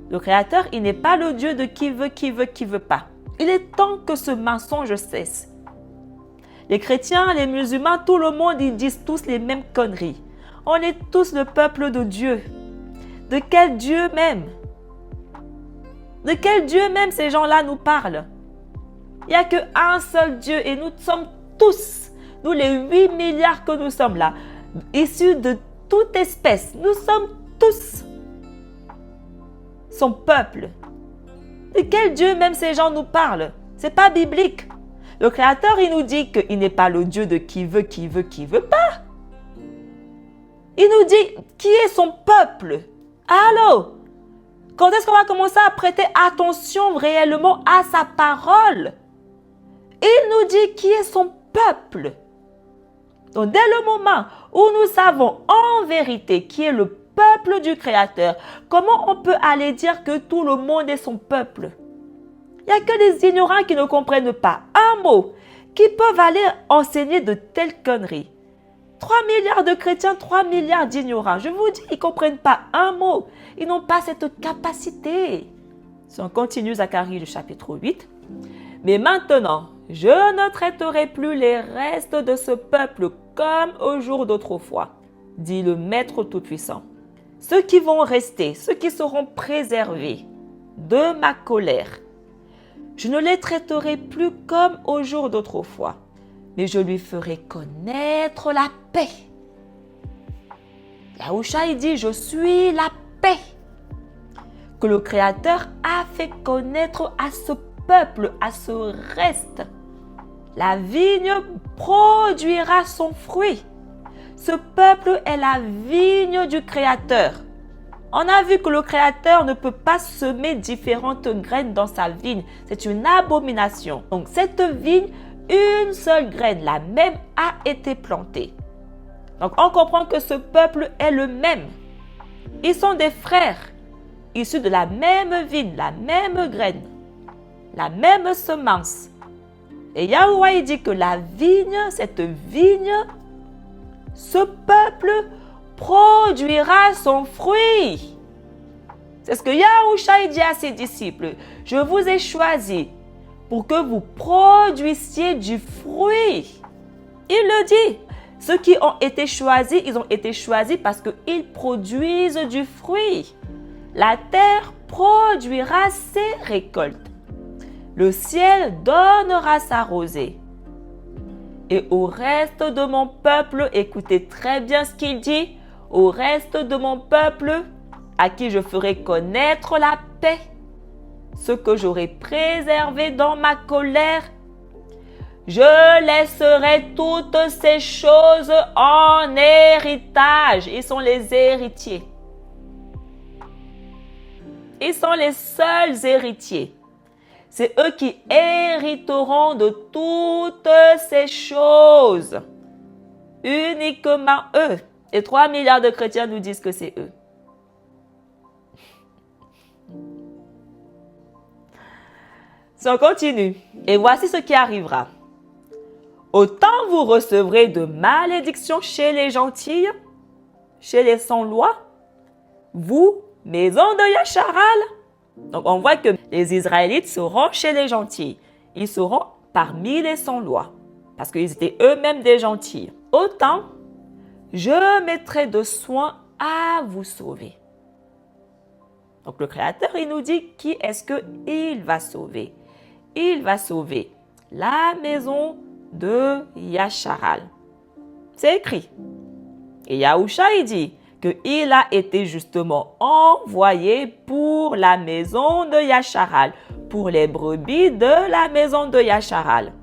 Le Créateur, il n'est pas le Dieu de qui veut pas. Il est temps que ce mensonge cesse. Les chrétiens, les musulmans, tout le monde, ils disent tous les mêmes conneries. On est tous le peuple de Dieu. De quel Dieu même? De quel Dieu même ces gens-là nous parlent? Il n'y a qu'un seul Dieu et nous sommes tous, nous les 8 milliards que nous sommes là, issus de toute espèce, nous sommes tous son peuple. De quel Dieu même ces gens nous parlent? Ce n'est pas biblique. Le Créateur, il nous dit qu'il n'est pas le Dieu de qui veut pas. Il nous dit qui est son peuple. Allô? Quand est-ce qu'on va commencer à prêter attention réellement à sa parole? Il nous dit qui est son peuple. Donc, dès le moment où nous savons en vérité qui est le peuple du Créateur, comment on peut aller dire que tout le monde est son peuple? Il n'y a que des ignorants qui ne comprennent pas un mot, qui peuvent aller enseigner de telles conneries. 3 milliards de chrétiens, 3 milliards d'ignorants. Je vous dis, ils ne comprennent pas un mot. Ils n'ont pas cette capacité. Si on continue Zacharie, le chapitre 8. Mais maintenant, je ne traiterai plus les restes de ce peuple comme au jour d'autrefois, dit le Maître Tout-Puissant. Ceux qui vont rester, ceux qui seront préservés de ma colère, je ne les traiterai plus comme au jour d'autrefois, mais je lui ferai connaître la paix. Yahusha, il dit, je suis la paix que le Créateur a fait connaître à ce peuple, à ce reste. La vigne produira son fruit. Ce peuple est la vigne du Créateur. On a vu que le Créateur ne peut pas semer différentes graines dans sa vigne. C'est une abomination. Donc cette vigne, une seule graine, la même, a été plantée. Donc on comprend que ce peuple est le même. Ils sont des frères, issus de la même vigne, la même graine, la même semence. Et Yahuwah il dit que la vigne, cette vigne, ce peuple produira produira son fruit. C'est ce que Yahushua dit à ses disciples. Je vous ai choisis pour que vous produisiez du fruit. Il le dit. Ceux qui ont été choisis, ils ont été choisis parce qu'ils produisent du fruit. La terre produira ses récoltes. Le ciel donnera sa rosée. Et au reste de mon peuple, écoutez très bien ce qu'il dit, au reste de mon peuple, à qui je ferai connaître la paix, ce que j'aurai préservé dans ma colère, je laisserai toutes ces choses en héritage. Ils sont les héritiers. Ils sont les seuls héritiers. C'est eux qui hériteront de toutes ces choses. Uniquement eux. Et 3 milliards de chrétiens nous disent que c'est eux. Si on continue, et voici ce qui arrivera. Autant vous recevrez de malédictions chez les gentils, chez les sans-loi, vous, maison de Yacharal. Donc on voit que les Israélites seront chez les gentils. Ils seront parmi les sans-loi, parce qu'ils étaient eux-mêmes des gentils. Autant, je mettrai de soin à vous sauver. Donc le Créateur, il nous dit qui est-ce qu'il va sauver. Il va sauver la maison de Yacharal. C'est écrit. Et Yahushua, il dit qu'il a été justement envoyé pour la maison de Yacharal, pour les brebis de la maison de Yacharal.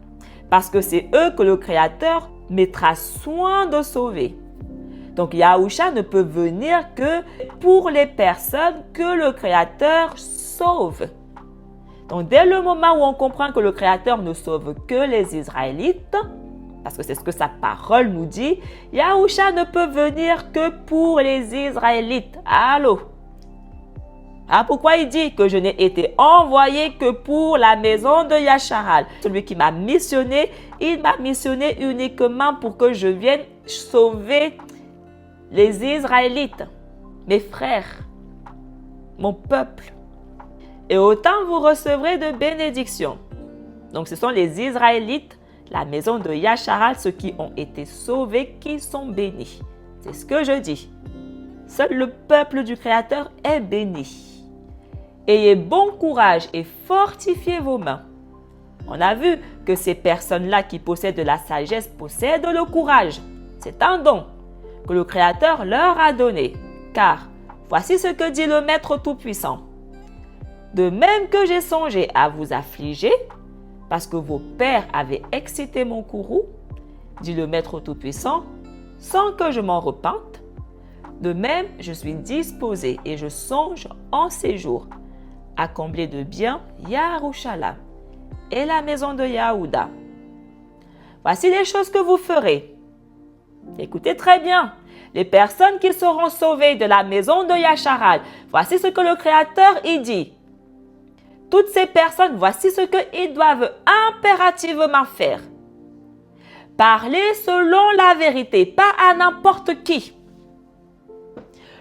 Parce que c'est eux que le Créateur mettra soin de sauver. Donc Yahushua ne peut venir que pour les personnes que le Créateur sauve. Donc, dès le moment où on comprend que le Créateur ne sauve que les Israélites, parce que c'est ce que sa parole nous dit, Yahushua ne peut venir que pour les Israélites. Allô? Ah, pourquoi il dit que je n'ai été envoyé que pour la maison de Yacharal? Celui qui m'a missionné, il m'a missionné uniquement pour que je vienne sauver les Israélites, mes frères, mon peuple. Et autant vous recevrez de bénédictions. Donc ce sont les Israélites, la maison de Yacharal, ceux qui ont été sauvés, qui sont bénis. C'est ce que je dis. Seul le peuple du Créateur est béni. Ayez bon courage et fortifiez vos mains. On a vu que ces personnes-là qui possèdent de la sagesse possèdent le courage. C'est un don que le Créateur leur a donné. Car voici ce que dit le Maître Tout-Puissant. De même que j'ai songé à vous affliger, parce que vos pères avaient excité mon courroux, dit le Maître Tout-Puissant, sans que je m'en repente, de même je suis disposé et je songe en ces jours à combler de bien Yarushalayim et la maison de Yahuda. Voici les choses que vous ferez. Écoutez très bien. Les personnes qui seront sauvées de la maison de Yacharal, voici ce que le Créateur y dit. Toutes ces personnes, voici ce qu'ils doivent impérativement faire. Parler selon la vérité, pas à n'importe qui.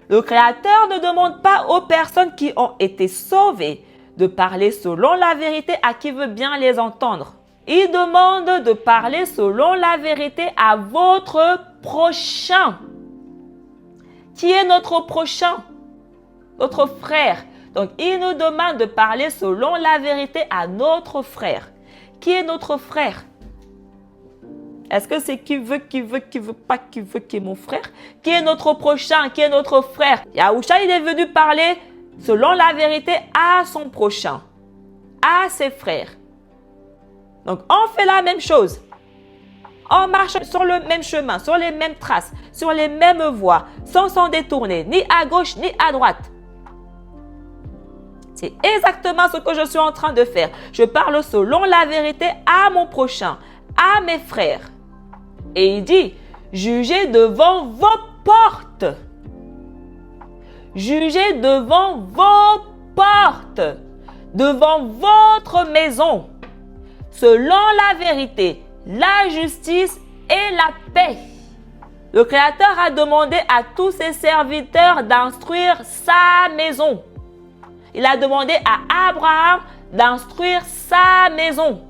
Le Créateur ne demande pas aux personnes qui ont été sauvées de parler selon la vérité à qui veut bien les entendre. Il demande de parler selon la vérité à votre prochain. Qui est notre prochain? Notre frère. Donc, il nous demande de parler selon la vérité à notre frère. Qui est notre frère? Est-ce que c'est qui veut pas, qui est mon frère? Qui est notre prochain? Qui est notre frère? Yahushua, il est venu parler selon la vérité à son prochain, à ses frères. Donc, on fait la même chose. On marche sur le même chemin, sur les mêmes traces, sur les mêmes voies, sans s'en détourner, ni à gauche, ni à droite. C'est exactement ce que je suis en train de faire. Je parle selon la vérité à mon prochain, à mes frères. Et il dit, jugez devant vos portes. Jugez devant vos portes, devant votre maison, selon la vérité, la justice et la paix. Le Créateur a demandé à tous ses serviteurs d'instruire sa maison. Il a demandé à Abraham d'instruire sa maison.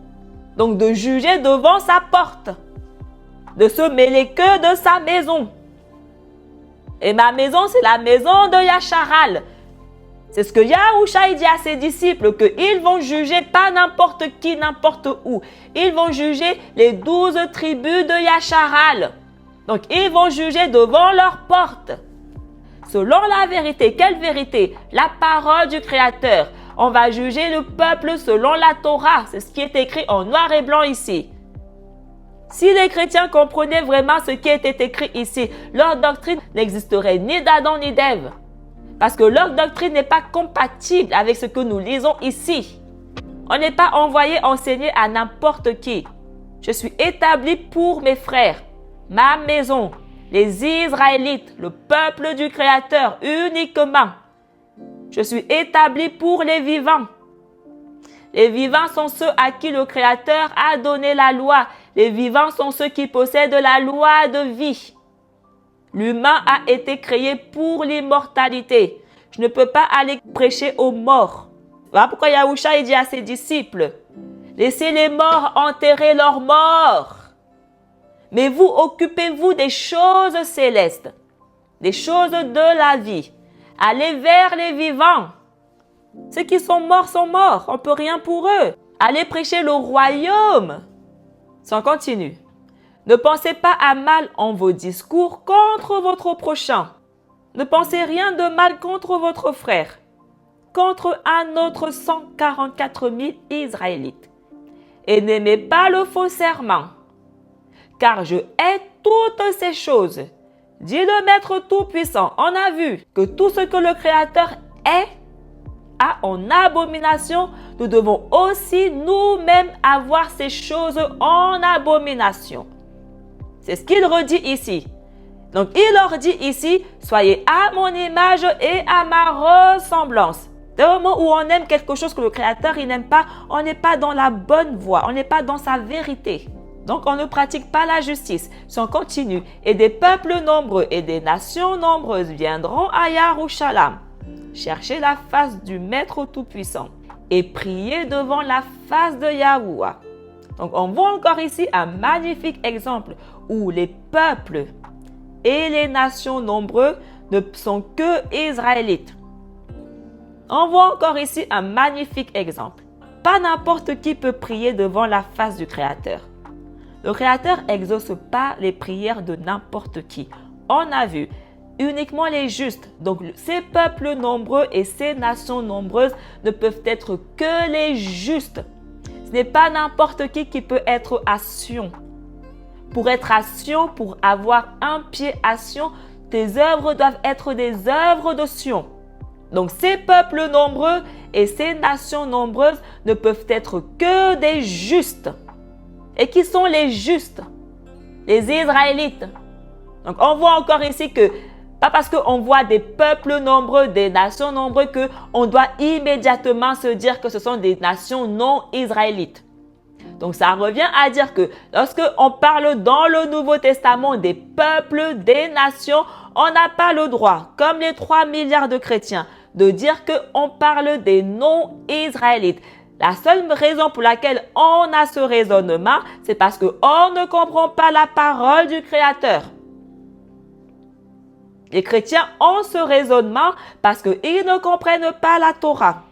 Donc de juger devant sa porte. De se mêler que de sa maison. Et ma maison, c'est la maison de Yacharal. C'est ce que Yahushua dit à ses disciples, qu'ils vont juger pas n'importe qui, n'importe où. Ils vont juger les 12 tribus de Yacharal. Donc, ils vont juger devant leur porte. Selon la vérité. Quelle vérité? La parole du Créateur. On va juger le peuple selon la Torah. C'est ce qui est écrit en noir et blanc ici. Si les chrétiens comprenaient vraiment ce qui était écrit ici, leur doctrine n'existerait ni d'Adam ni d'Ève. Parce que leur doctrine n'est pas compatible avec ce que nous lisons ici. On n'est pas envoyé enseigner à n'importe qui. Je suis établi pour mes frères, ma maison, les Israélites, le peuple du Créateur uniquement. Je suis établi pour les vivants. Les vivants sont ceux à qui le Créateur a donné la loi. Les vivants sont ceux qui possèdent la loi de vie. L'humain a été créé pour l'immortalité. Je ne peux pas aller prêcher aux morts. Voilà pourquoi Yahushua dit à ses disciples, laissez les morts enterrer leurs morts. Mais vous, occupez-vous des choses célestes, des choses de la vie. Allez vers les vivants. Ceux qui sont morts, on ne peut rien pour eux. Allez prêcher le royaume. Ça continue. Ne pensez pas à mal en vos discours contre votre prochain. Ne pensez rien de mal contre votre frère, contre un autre 144 000 Israélites. Et n'aimez pas le faux serment, car je hais toutes ces choses. Dit le Maître Tout-Puissant, on a vu que tout ce que le Créateur est, a en abomination, nous devons aussi nous-mêmes avoir ces choses en abomination. C'est ce qu'il redit ici. Donc, il leur dit ici, soyez à mon image et à ma ressemblance. Dès le moment où on aime quelque chose que le Créateur il n'aime pas, on n'est pas dans la bonne voie, on n'est pas dans sa vérité. Donc, on ne pratique pas la justice. Si on continue, et des peuples nombreux et des nations nombreuses viendront à Yarushalam, chercher la face du Maître Tout-Puissant et prier devant la face de Yahuwah. Donc, on voit encore ici un magnifique exemple où les peuples et les nations nombreuses ne sont que Israélites. On voit encore ici un magnifique exemple. Pas n'importe qui peut prier devant la face du Créateur. Le Créateur n'exauce pas les prières de n'importe qui. On a vu uniquement les justes. Donc, ces peuples nombreux et ces nations nombreuses ne peuvent être que les justes. Ce n'est pas n'importe qui peut être à Sion. Pour être à Sion, pour avoir un pied à Sion, tes œuvres doivent être des œuvres de Sion. Donc, ces peuples nombreux et ces nations nombreuses ne peuvent être que des justes. Et qui sont les justes? Les Israélites. Donc, on voit encore ici que, pas parce qu'on voit des peuples nombreux, des nations nombreuses, qu'on doit immédiatement se dire que ce sont des nations non israélites. Donc, ça revient à dire que lorsque on parle dans le Nouveau Testament des peuples, des nations, on n'a pas le droit, comme les 3 milliards de chrétiens, de dire qu'on parle des non-israélites. La seule raison pour laquelle on a ce raisonnement, c'est parce qu'on ne comprend pas la parole du Créateur. Les chrétiens ont ce raisonnement parce qu'ils ne comprennent pas la Torah.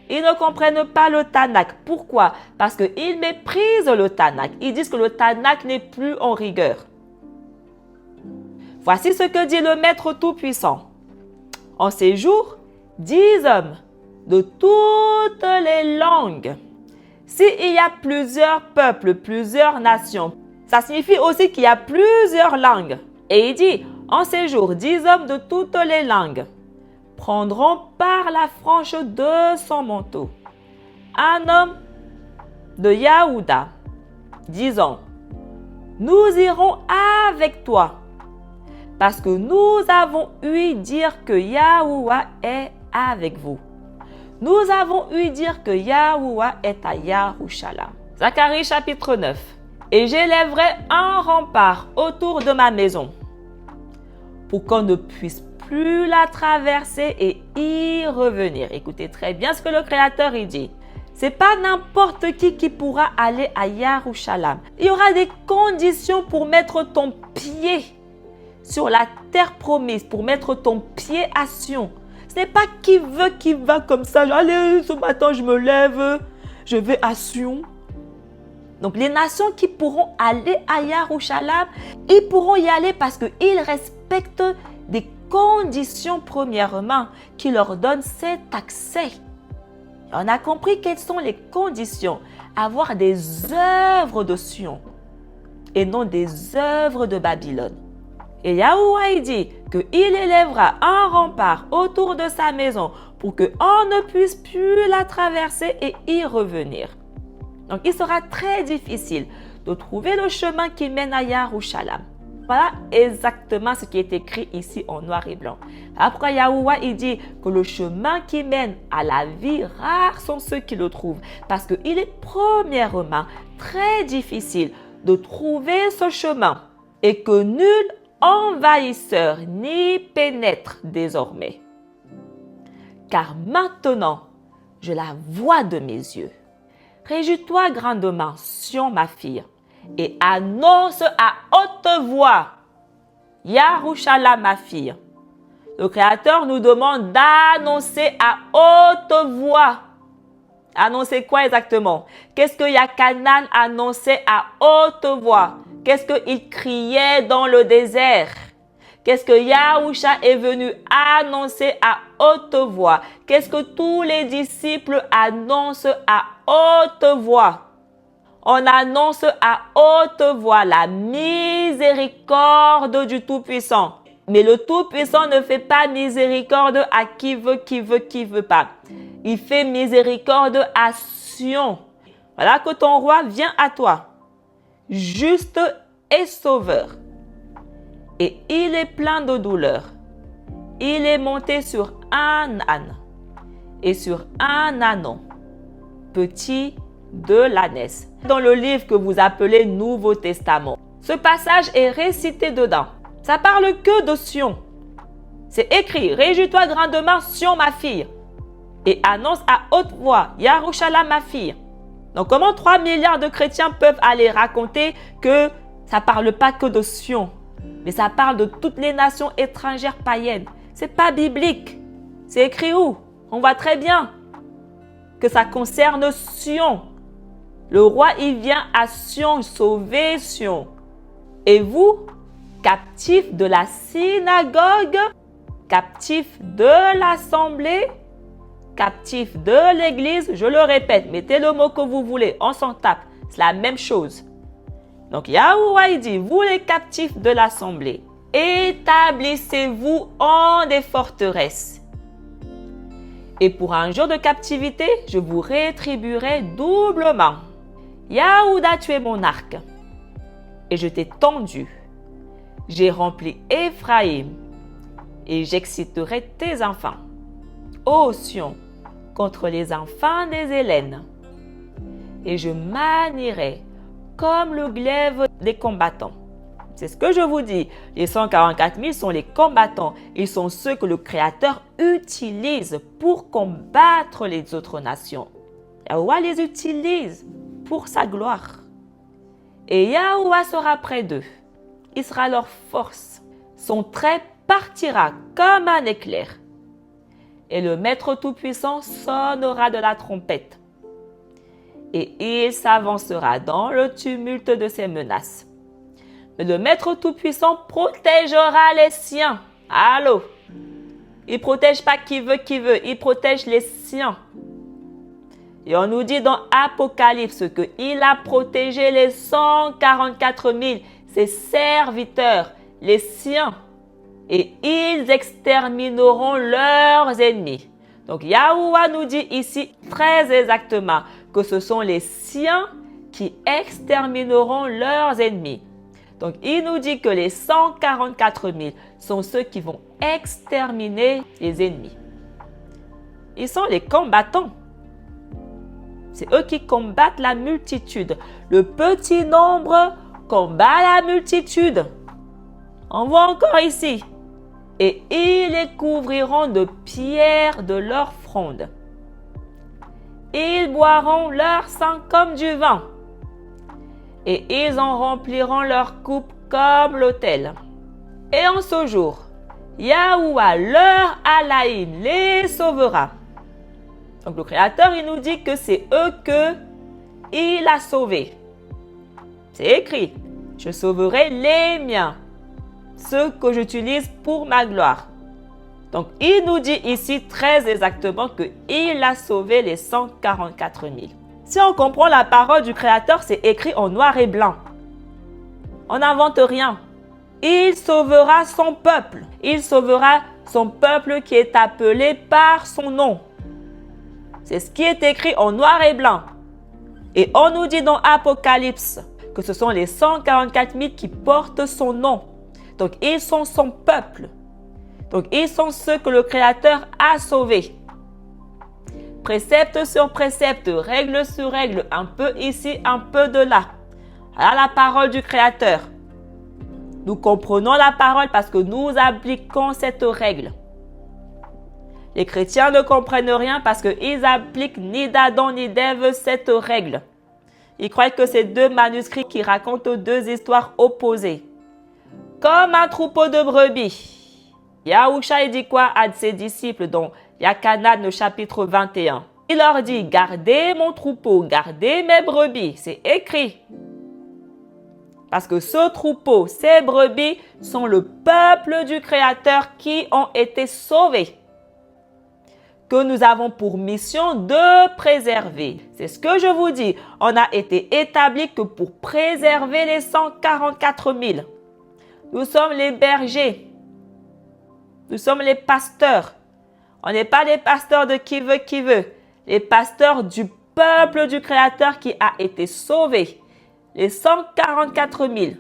Ils ne comprennent pas le Tanakh. Pourquoi? Parce qu'ils méprisent le Tanakh. Ils disent que le Tanakh n'est plus en rigueur. Voici ce que dit le Maître Tout-Puissant. En ces jours, 10 hommes de toutes les langues. S'il y a plusieurs peuples, plusieurs nations, ça signifie aussi qu'il y a plusieurs langues. Et il dit, en ces jours, 10 hommes de toutes les langues prendront par la frange de son manteau un homme de Yahuda, disant, nous irons avec toi, parce que nous avons ouï dire que Yahuwah est avec vous. Nous avons ouï dire que Yahuwah est à Yarushalam. Zacharie chapitre 9. Et j'élèverai un rempart autour de ma maison. pour qu'on ne puisse plus la traverser et y revenir. Écoutez très bien ce que le Créateur il dit. C'est pas n'importe qui pourra aller à Yerushalayim. Il y aura des conditions pour mettre ton pied sur la terre promise, pour mettre ton pied à Sion. Ce n'est pas qui veut qui va comme ça. Allez, ce matin, je me lève, je vais à Sion. Donc, les nations qui pourront aller à Yerushalayim, ils pourront y aller parce qu'ils respectent des conditions, premièrement, qui leur donnent cet accès. On a compris quelles sont les conditions. Avoir des œuvres de Sion et non des œuvres de Babylone. Et Yahuwah il dit qu'il élèvera un rempart autour de sa maison pour qu'on ne puisse plus la traverser et y revenir. Donc, il sera très difficile de trouver le chemin qui mène à Yerushalayim. Voilà exactement ce qui est écrit ici en noir et blanc. Après, Yahuwah, il dit que le chemin qui mène à la vie, rares sont ceux qui le trouvent. Parce qu'il est premièrement très difficile de trouver ce chemin et que nul envahisseur n'y pénètre désormais. Car maintenant, je la vois de mes yeux. Réjouis-toi grandement, Sion, ma fille, et annonce à haute voix, Yerushalayim, ma fille. Le Créateur nous demande d'annoncer à haute voix. Annoncer quoi exactement? Qu'est-ce que Yakanan annonçait à haute voix? Qu'est-ce qu'il criait dans le désert? Qu'est-ce que Yahusha est venu annoncer à haute voix? Qu'est-ce que tous les disciples annoncent à haute voix? On annonce à haute voix la miséricorde du Tout-Puissant. Mais le Tout-Puissant ne fait pas miséricorde à qui veut pas. Il fait miséricorde à Sion. Voilà que ton roi vient à toi, juste et sauveur. Et il est plein de douleur. Il est monté sur un âne et sur un ânon, petit de l'ânesse. Dans le livre que vous appelez Nouveau Testament, ce passage est récité dedans. Ça parle que de Sion. C'est écrit, réjouis-toi grandement, Sion, ma fille. Et annonce à haute voix, Yerushalayim, ma fille. Donc, comment 3 milliards de chrétiens peuvent aller raconter que ça ne parle pas que de Sion, mais ça parle de toutes les nations étrangères païennes? Ce n'est pas biblique. C'est écrit où? On voit très bien que ça concerne Sion. Le roi, il vient à Sion, sauver Sion. Et vous, captifs de la synagogue, captifs de l'assemblée, captifs de l'église, je le répète, mettez le mot que vous voulez, on s'en tape, c'est la même chose. Donc Yahuwah il dit, vous les captifs de l'assemblée, établissez-vous en des forteresses. Et pour un jour de captivité, je vous rétribuerai doublement. Yahuda, tu es mon arc, et je t'ai tendu. J'ai rempli Éphraïm, et j'exciterai tes enfants. Ô Sion, contre les enfants des Hélènes. Et je manierai comme le glaive des combattants. C'est ce que je vous dis. Les 144 000 sont les combattants. Ils sont ceux que le Créateur utilise pour combattre les autres nations. Yahuwah les utilise pour sa gloire. Et Yahuwah sera près d'eux. Il sera leur force. Son trait partira comme un éclair. Et le Maître Tout-Puissant sonnera de la trompette. Et il s'avancera dans le tumulte de ses menaces. Mais le Maître Tout-Puissant protégera les siens. Allô? Il ne protège pas qui veut, il protège les siens. Et on nous dit dans Apocalypse qu'il a protégé les 144 000, ses serviteurs, les siens. Et ils extermineront leurs ennemis. Donc Yahuwah nous dit ici très exactement que ce sont les siens qui extermineront leurs ennemis. Donc il nous dit que les 144 000 sont ceux qui vont exterminer les ennemis. Ils sont les combattants. C'est eux qui combattent la multitude. Le petit nombre combat la multitude. On voit encore ici et ils les couvriront de pierres de leur fronde. Ils boiront leur sang comme du vin, et ils en rempliront leur coupe comme l'autel. Et en ce jour, Yahuwah, leur Alaïm, les sauvera. Donc le Créateur, il nous dit que c'est eux que il a sauvés. C'est écrit, je sauverai les miens, ceux que j'utilise pour ma gloire. Donc il nous dit ici très exactement qu'il a sauvé les 144 000. Si on comprend la parole du Créateur, c'est écrit en noir et blanc. On n'invente rien. Il sauvera son peuple. Il sauvera son peuple qui est appelé par son nom. C'est ce qui est écrit en noir et blanc. Et on nous dit dans Apocalypse que ce sont les 144 000 qui portent son nom. Donc, ils sont son peuple. Donc, ils sont ceux que le Créateur a sauvés. Précepte sur précepte, règle sur règle, un peu ici, un peu de là. Voilà la parole du Créateur. Nous comprenons la parole parce que nous appliquons cette règle. Les chrétiens ne comprennent rien parce qu'ils appliquent ni d'Adam ni d'Ève cette règle. Ils croient que c'est deux manuscrits qui racontent deux histoires opposées. Comme un troupeau de brebis. Yahusha dit quoi à ses disciples dans Yachanan, chapitre 21? Il leur dit, gardez mon troupeau, gardez mes brebis. C'est écrit. Parce que ce troupeau, ces brebis sont le peuple du Créateur qui ont été sauvés. Que nous avons pour mission de préserver. C'est ce que je vous dis. On a été établi que pour préserver les 144 000. Nous sommes les bergers. Nous sommes les pasteurs. On n'est pas les pasteurs de qui veut. Les pasteurs du peuple du Créateur qui a été sauvé. Les 144 000.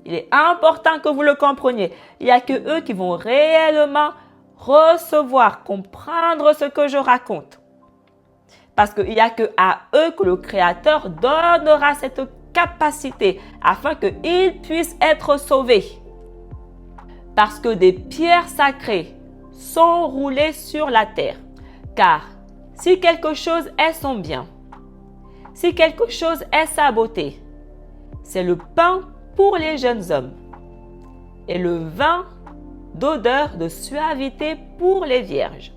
Il est important que vous le compreniez. Il n'y a que eux qui vont réellement recevoir, comprendre ce que je raconte. Parce qu'il n'y a que à eux que le Créateur donnera cette capacité afin qu'ils puissent être sauvés. Parce que des pierres sacrées sont roulées sur la terre. Car si quelque chose est son bien, si quelque chose est sa beauté, c'est le pain pour les jeunes hommes et le vin d'odeur de suavité pour les vierges.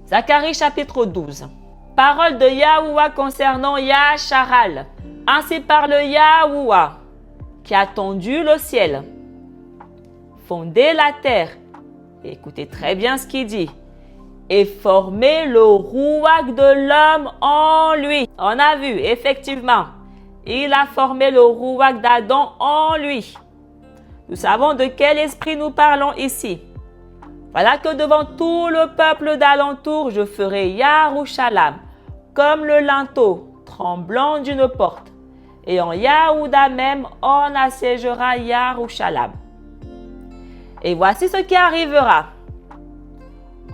Zacharie chapitre 12. Parole de Yahuwah concernant Yacharal. Ainsi parle Yahuwah qui a tendu le ciel, fondé la terre. Écoutez très bien ce qu'il dit. Et formé le rouag de l'homme en lui. On a vu, effectivement. Il a formé le rouag d'Adam en lui. Nous savons de quel esprit nous parlons ici. Voilà que devant tout le peuple d'alentour, je ferai Yarushalam, comme le linteau tremblant d'une porte. Et en Yahuda même, on assiégera Yarushalam. Et voici ce qui arrivera.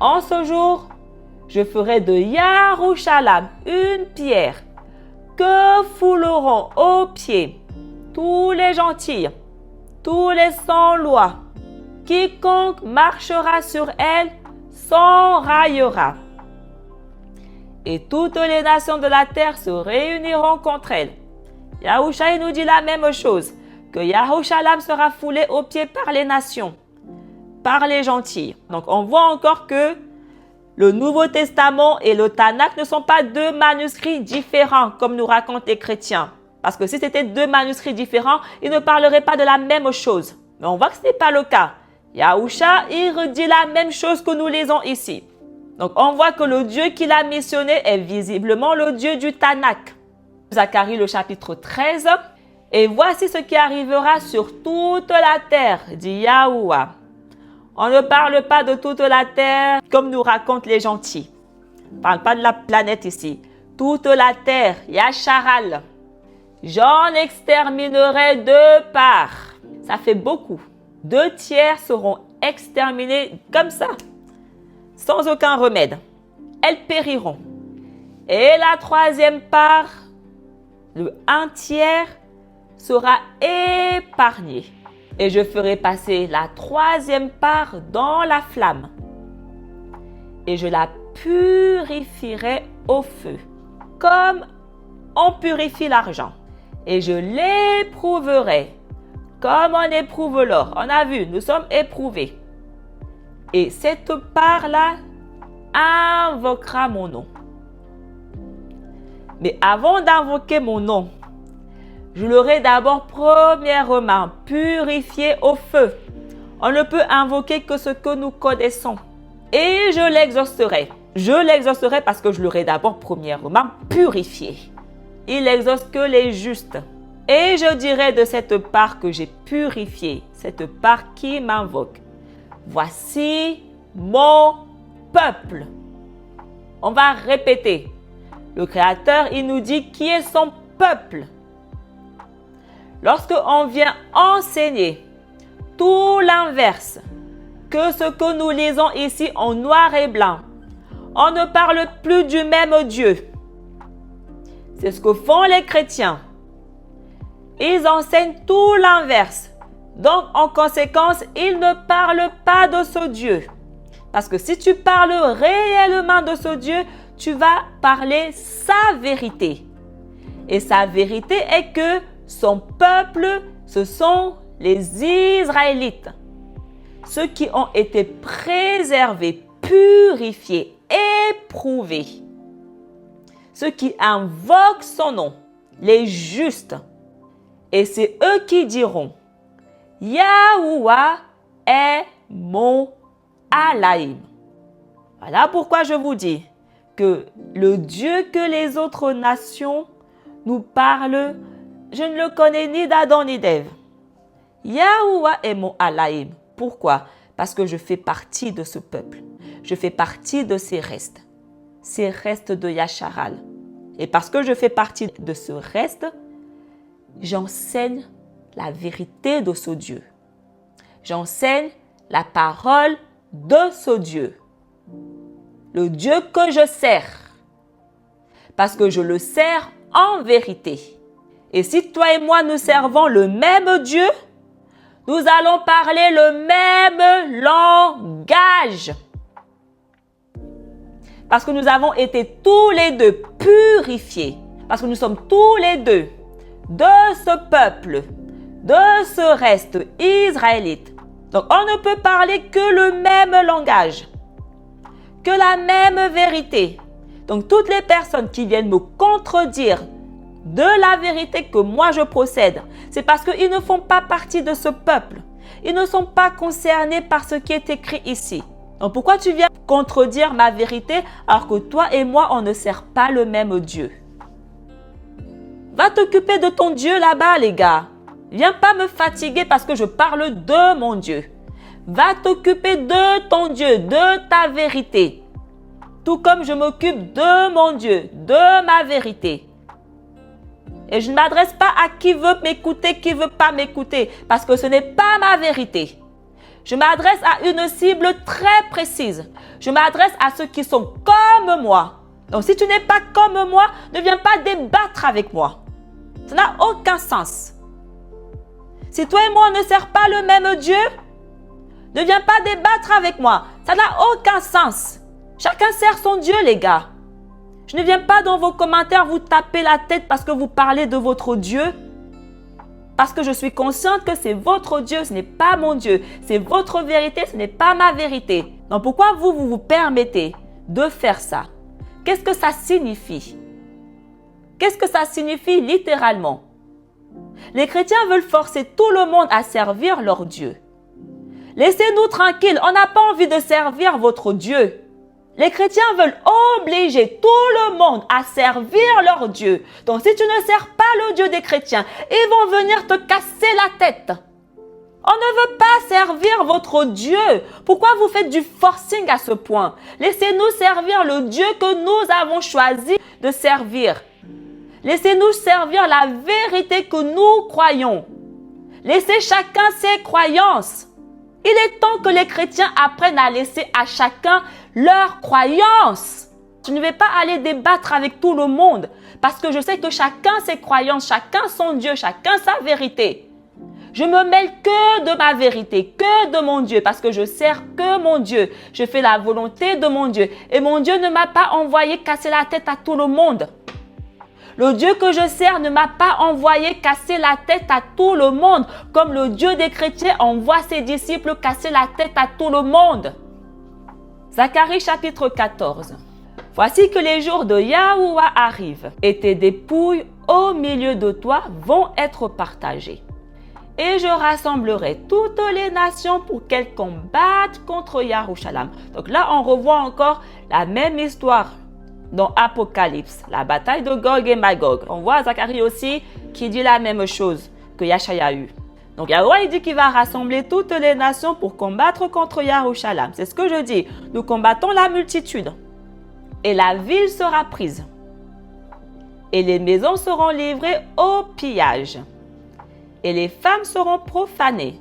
En ce jour, je ferai de Yarushalam une pierre que fouleront aux pieds tous les gentils, tous les sans-loi. Quiconque marchera sur elle s'enraillera. Et toutes les nations de la terre se réuniront contre elle. Yahusha nous dit la même chose, que Yarushalam sera foulé aux pieds par les nations, par les gentils. Donc on voit encore que le Nouveau Testament et le Tanakh ne sont pas deux manuscrits différents, comme nous racontent les chrétiens. Parce que si c'était deux manuscrits différents, ils ne parleraient pas de la même chose. Mais on voit que ce n'est pas le cas. Yahusha, il redit la même chose que nous lisons ici. Donc on voit que le Dieu qu'il a missionné est visiblement le Dieu du Tanakh. Zacharie le chapitre 13. Et voici ce qui arrivera sur toute la terre, dit Yahuwah. On ne parle pas de toute la terre comme nous racontent les gentils. On ne parle pas de la planète ici. Toute la terre, Yacharal. J'en exterminerai 2 parts. Ça fait beaucoup. 2 tiers seront exterminés comme ça, sans aucun remède. Elles périront. Et la 3e part, le 1 tiers, sera épargné. Et je ferai passer la troisième part dans la flamme. Et je la purifierai au feu, comme on purifie l'argent. Et je l'éprouverai, comme on éprouve l'or. On a vu, nous sommes éprouvés. Et cette part-là invoquera mon nom. Mais avant d'invoquer mon nom, je l'aurai d'abord premièrement purifié au feu. On ne peut invoquer que ce que nous connaissons. Et je l'exaucerai. Je l'exaucerai parce que je l'aurai d'abord premièrement purifié. Il n'exauce que les justes. Et je dirai de cette part que j'ai purifiée, cette part qui m'invoque. Voici mon peuple. On va répéter. Le Créateur, il nous dit qui est son peuple. Lorsque on vient enseigner tout l'inverse que ce que nous lisons ici en noir et blanc, on ne parle plus du même Dieu. C'est ce que font les chrétiens. Ils enseignent tout l'inverse. Donc, en conséquence, ils ne parlent pas de ce Dieu. Parce que si tu parles réellement de ce Dieu, tu vas parler sa vérité. Et sa vérité est que son peuple, ce sont les Israélites. Ceux qui ont été préservés, purifiés, éprouvés. Ceux qui invoquent son nom, les justes. Et c'est eux qui diront, Yahuwah est mon Elohim. Voilà pourquoi je vous dis que le Dieu que les autres nations nous parlent, je ne le connais ni d'Adam ni d'Ève. Yahuwah est mon Elohim. Pourquoi? Parce que je fais partie de ce peuple. Je fais partie de ces restes de Yacharal. Et parce que je fais partie de ce reste, j'enseigne la vérité de ce Dieu. J'enseigne la parole de ce Dieu. Le Dieu que je sers. Parce que je le sers en vérité. Et si toi et moi nous servons le même Dieu, nous allons parler le même langage. Parce que nous avons été tous les deux purifiés. Parce que nous sommes tous les deux de ce peuple, de ce reste israélite. Donc, on ne peut parler que le même langage, que la même vérité. Donc, toutes les personnes qui viennent me contredire de la vérité que moi je possède, c'est parce qu'ils ne font pas partie de ce peuple. Ils ne sont pas concernés par ce qui est écrit ici. Donc, pourquoi tu viens contredire ma vérité alors que toi et moi, on ne sert pas le même Dieu? Va t'occuper de ton Dieu là-bas, les gars. Viens pas me fatiguer parce que je parle de mon Dieu. Va t'occuper de ton Dieu, de ta vérité. Tout comme je m'occupe de mon Dieu, de ma vérité. Et je ne m'adresse pas à qui veut m'écouter, qui ne veut pas m'écouter, parce que ce n'est pas ma vérité. Je m'adresse à une cible très précise. Je m'adresse à ceux qui sont comme moi. Donc si tu n'es pas comme moi, ne viens pas débattre avec moi. Ça n'a aucun sens. Si toi et moi, on ne sert pas le même Dieu, ne viens pas débattre avec moi. Ça n'a aucun sens. Chacun sert son Dieu, les gars. Je ne viens pas dans vos commentaires vous taper la tête parce que vous parlez de votre Dieu. Parce que je suis consciente que c'est votre Dieu, ce n'est pas mon Dieu. C'est votre vérité, ce n'est pas ma vérité. Donc pourquoi vous permettez de faire ça? Qu'est-ce que ça signifie? Qu'est-ce que ça signifie littéralement? Les chrétiens veulent forcer tout le monde à servir leur Dieu. Laissez-nous tranquilles, on n'a pas envie de servir votre Dieu. Les chrétiens veulent obliger tout le monde à servir leur Dieu. Donc si tu ne sers pas le Dieu des chrétiens, ils vont venir te casser la tête. On ne veut pas servir votre Dieu. Pourquoi vous faites du forcing à ce point? Laissez-nous servir le Dieu que nous avons choisi de servir. Laissez-nous servir la vérité que nous croyons. Laissez chacun ses croyances. Il est temps que les chrétiens apprennent à laisser à chacun leurs croyances. Je ne vais pas aller débattre avec tout le monde parce que je sais que chacun ses croyances, chacun son Dieu, chacun sa vérité. Je me mêle que de ma vérité, que de mon Dieu, parce que je sers que mon Dieu. Je fais la volonté de mon Dieu. Et mon Dieu ne m'a pas envoyé casser la tête à tout le monde. Le Dieu que je sers ne m'a pas envoyé casser la tête à tout le monde, comme le Dieu des chrétiens envoie ses disciples casser la tête à tout le monde. Zacharie chapitre 14. Voici que les jours de Yahuwah arrivent, et tes dépouilles au milieu de toi vont être partagées. Et je rassemblerai toutes les nations pour qu'elles combattent contre Yarushalam. Donc là, on revoit encore la même histoire dans Apocalypse, la bataille de Gog et Magog. On voit Zacharie aussi qui dit la même chose que Yashaya a eu. Donc Yahuwah il dit qu'il va rassembler toutes les nations pour combattre contre Yarushalam. C'est ce que je dis. Nous combattons la multitude. Et la ville sera prise. Et les maisons seront livrées au pillage. Et les femmes seront profanées.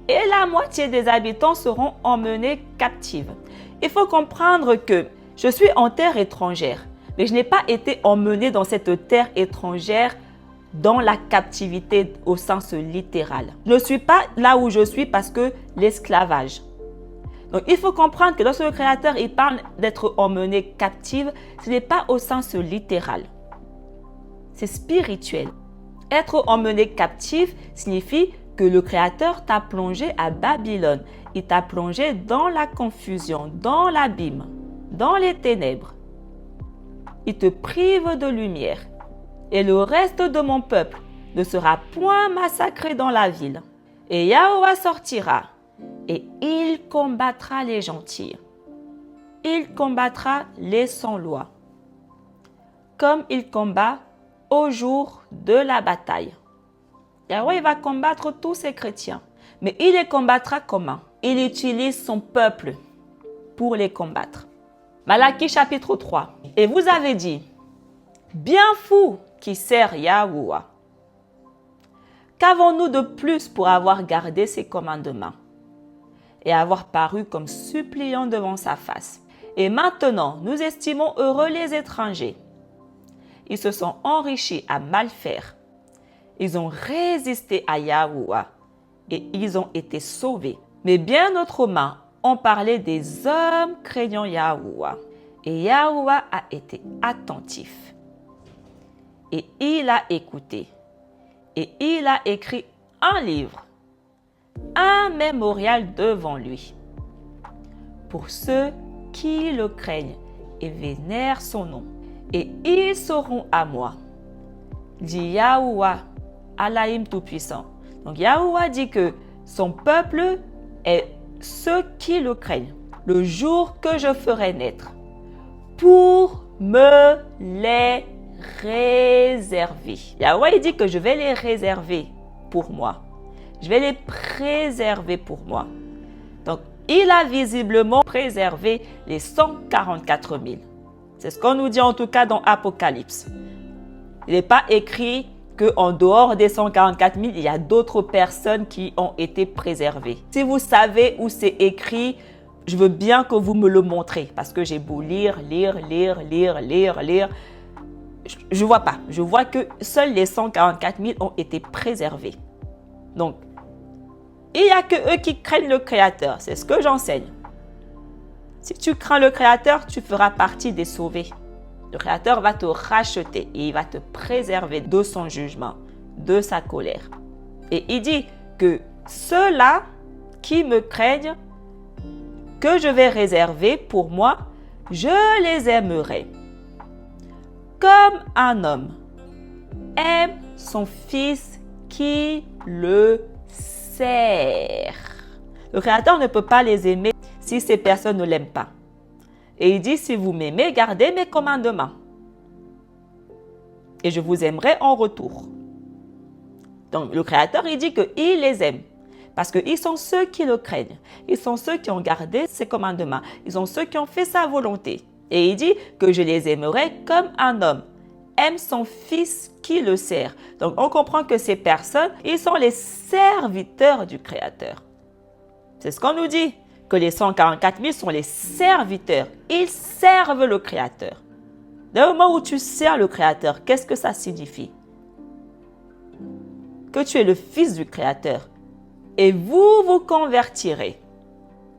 Et la moitié des habitants seront emmenés captives. Il faut comprendre que je suis en terre étrangère, mais je n'ai pas été emmenée dans cette terre étrangère dans la captivité au sens littéral. Je ne suis pas là où je suis parce que l'esclavage. Donc il faut comprendre que lorsque le Créateur il parle d'être emmené captive, ce n'est pas au sens littéral. C'est spirituel. Être emmené captif signifie que le Créateur t'a plongé à Babylone. Il t'a plongé dans la confusion, dans l'abîme, dans les ténèbres. Il te prive de lumière. Et le reste de mon peuple ne sera point massacré dans la ville. Et Yahuwah sortira et il combattra les gentils. Il combattra les sans loi, comme il combat au jour de la bataille. Yahweh il va combattre tous ces chrétiens. Mais il les combattra comment? Il utilise son peuple pour les combattre. Malachie chapitre 3. Et vous avez dit, bien fou qui sert Yahuwah. Qu'avons-nous de plus pour avoir gardé ses commandements et avoir paru comme suppliants devant sa face? Et maintenant, nous estimons heureux les étrangers. Ils se sont enrichis à mal faire. Ils ont résisté à Yahuwah et ils ont été sauvés. Mais bien autrement, on parlait des hommes craignant Yahuwah. Et Yahuwah a été attentif. Et il a écouté. Et il a écrit un livre, un mémorial devant lui. Pour ceux qui le craignent et vénèrent son nom. Et ils seront à moi, dit Yahuwah, Allahim Tout-Puissant. Donc Yahuwah dit que son peuple est ceux qui le craignent, le jour que je ferai naître, pour me les réserver. Yahuwah il dit que je vais les réserver pour moi. Je vais les préserver pour moi. Donc il a visiblement préservé les 144 000. C'est ce qu'on nous dit en tout cas dans Apocalypse. Il n'est pas écrit qu'en dehors des 144 000, il y a d'autres personnes qui ont été préservées. Si vous savez où c'est écrit, je veux bien que vous me le montrez. Parce que j'ai beau lire. Je ne vois pas. Je vois que seuls les 144 000 ont été préservés. Donc, il n'y a que eux qui craignent le Créateur. C'est ce que j'enseigne. Si tu crains le Créateur, tu feras partie des sauvés. Le Créateur va te racheter et il va te préserver de son jugement, de sa colère. Et il dit que ceux-là qui me craignent, que je vais réserver pour moi, je les aimerai. Comme un homme aime son fils qui le sert. Le Créateur ne peut pas les aimer si ces personnes ne l'aiment pas. Et il dit, si vous m'aimez, gardez mes commandements. Et je vous aimerai en retour. Donc le Créateur, il dit qu'il les aime. Parce qu'ils sont ceux qui le craignent. Ils sont ceux qui ont gardé ses commandements. Ils sont ceux qui ont fait sa volonté. Et il dit que je les aimerai comme un homme aime son fils qui le sert. Donc on comprend que ces personnes, ils sont les serviteurs du Créateur. C'est ce qu'on nous dit. Que les 144 000 sont les serviteurs. Ils servent le Créateur. D'un moment où tu sers le Créateur, qu'est-ce que ça signifie? que tu es le Fils du Créateur et vous vous convertirez.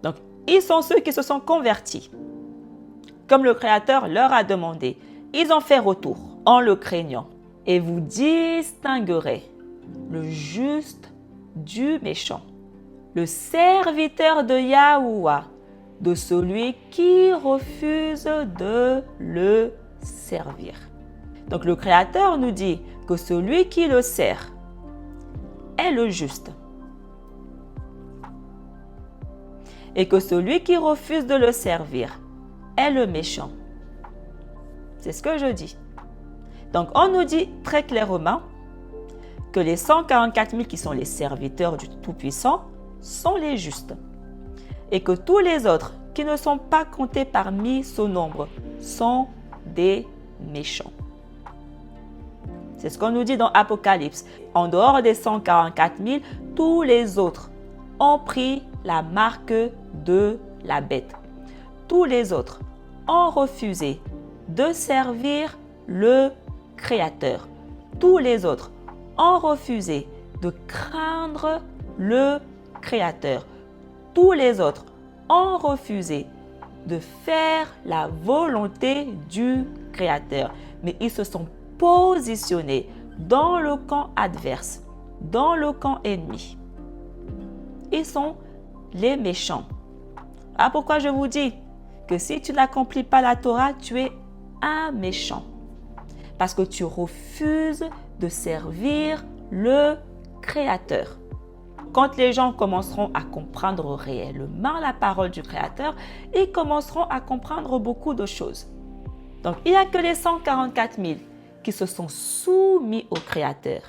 Donc, ils sont ceux qui se sont convertis. Comme le Créateur leur a demandé, ils ont fait retour en le craignant. Et vous distinguerez le juste du méchant, le serviteur de Yahuwah, de celui qui refuse de le servir. Donc le Créateur nous dit que celui qui le sert est le juste et que celui qui refuse de le servir est le méchant. C'est ce que je dis. Donc on nous dit très clairement que les 144 000 qui sont les serviteurs du Tout-Puissant sont les justes et que tous les autres qui ne sont pas comptés parmi ce nombre sont des méchants. C'est ce qu'on nous dit dans Apocalypse. En dehors des 144 000, tous les autres ont pris la marque de la bête. Tous les autres ont refusé de servir le Créateur. Tous les autres ont refusé de craindre le Créateur. Tous les autres ont refusé de faire la volonté du Créateur. Mais ils se sont positionnés dans le camp adverse, dans le camp ennemi. Ils sont les méchants. Ah, pourquoi je vous dis que si tu n'accomplis pas la Torah, tu es un méchant. Parce que tu refuses de servir le Créateur. Quand les gens commenceront à comprendre réellement la parole du Créateur, ils commenceront à comprendre beaucoup de choses. Donc, il n'y a que les 144 000 qui se sont soumis au Créateur,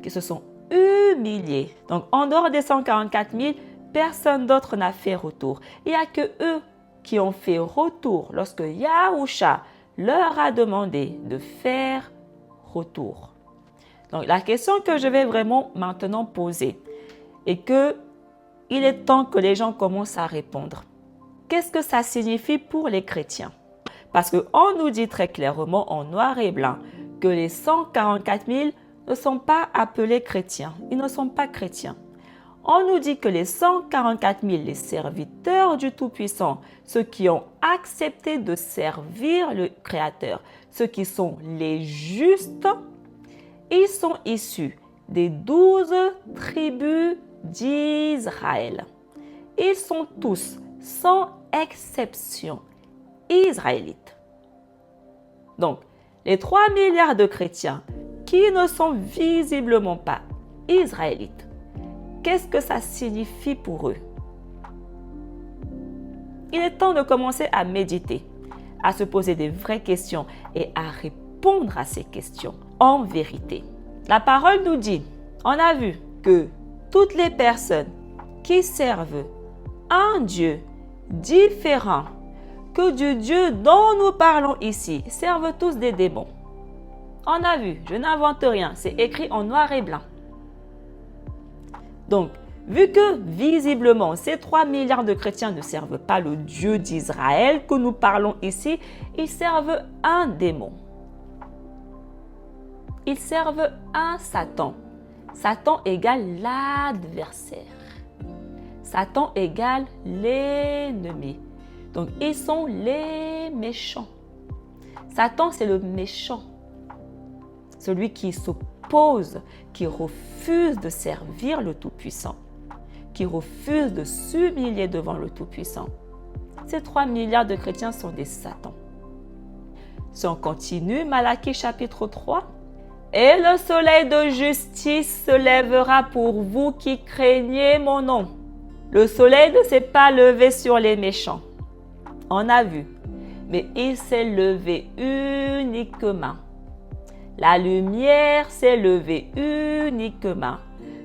qui se sont humiliés. Donc, en dehors des 144 000, personne d'autre n'a fait retour. Il n'y a que eux qui ont fait retour lorsque Yahusha leur a demandé de faire retour. Donc, la question que je vais vraiment maintenant poser est que il est temps que les gens commencent à répondre. Qu'est-ce que ça signifie pour les chrétiens? Parce qu'on nous dit très clairement en noir et blanc que les 144 000 ne sont pas appelés chrétiens. Ils ne sont pas chrétiens. On nous dit que les 144 000, les serviteurs du Tout-Puissant, ceux qui ont accepté de servir le Créateur, ceux qui sont les justes, ils sont issus des 12 tribus d'Israël. Ils sont tous, sans exception, israélites. Donc, les 3 milliards de chrétiens qui ne sont visiblement pas israélites, qu'est-ce que ça signifie pour eux? Il est temps de commencer à méditer, à se poser des vraies questions et à répondre à ces questions en vérité. La parole nous dit, on a vu que toutes les personnes qui servent un Dieu différent que du Dieu dont nous parlons ici servent tous des démons. On a vu, je n'invente rien, c'est écrit en noir et blanc. Donc, vu que visiblement ces 3 milliards de chrétiens ne servent pas le Dieu d'Israël que nous parlons ici, ils servent un démon. Ils servent un Satan. Satan égale l'adversaire. Satan égale l'ennemi. Donc, ils sont les méchants. Satan, c'est le méchant. Celui qui s'oppose, qui refuse de servir le Tout-Puissant, qui refuse de s'humilier devant le Tout-Puissant. Ces 3 milliards de chrétiens sont des Satans. Si on continue, Malachie chapitre 3, « Et le soleil de justice se lèvera pour vous qui craignez mon nom. » Le soleil ne s'est pas levé sur les méchants. On a vu, mais il s'est levé uniquement. La lumière s'est levée uniquement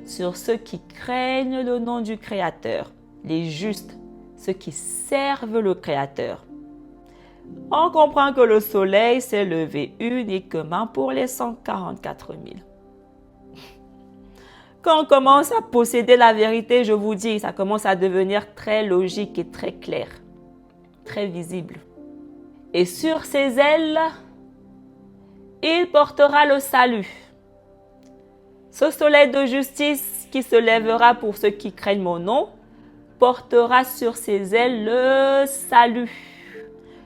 sur ceux qui craignent le nom du Créateur, les justes, ceux qui servent le Créateur. On comprend que le soleil s'est levé uniquement pour les 144 000. Quand on commence à posséder la vérité, je vous dis, ça commence à devenir très logique et très clair, très visible. Et sur ses ailes, il portera le salut. Ce soleil de justice qui se lèvera pour ceux qui craignent mon nom portera sur ses ailes le salut.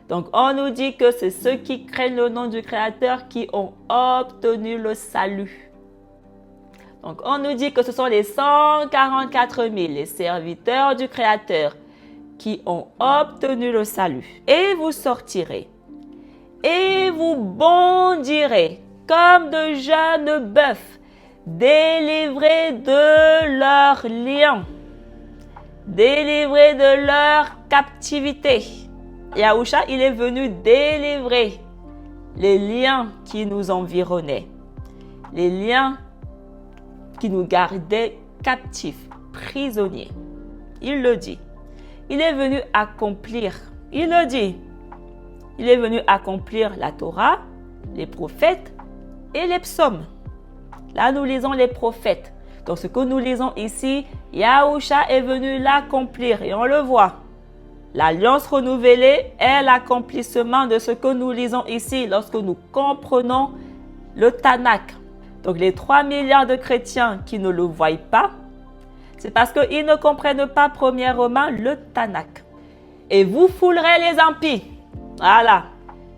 Donc, on nous dit que c'est ceux qui craignent le nom du Créateur qui ont obtenu le salut. Donc, on nous dit que ce sont les 144 000, les serviteurs du Créateur, qui ont obtenu le salut. Et vous sortirez, et vous bondirez comme de jeunes bœufs, délivrés de leurs liens, délivrés de leur captivité. Yahusha, il est venu délivrer les liens qui nous environnaient, les liens qui nous gardaient captifs, prisonniers. Il le dit. Il est venu accomplir, il le dit, il est venu accomplir la Torah, les prophètes et les psaumes. Là, nous lisons les prophètes. Donc, ce que nous lisons ici, Yahusha est venu l'accomplir et on le voit. L'alliance renouvelée est l'accomplissement de ce que nous lisons ici lorsque nous comprenons le Tanakh. Donc, les 3 milliards de chrétiens qui ne le voient pas, c'est parce qu'ils ne comprennent pas premièrement le Tanakh. Et vous foulerez les impies. Voilà.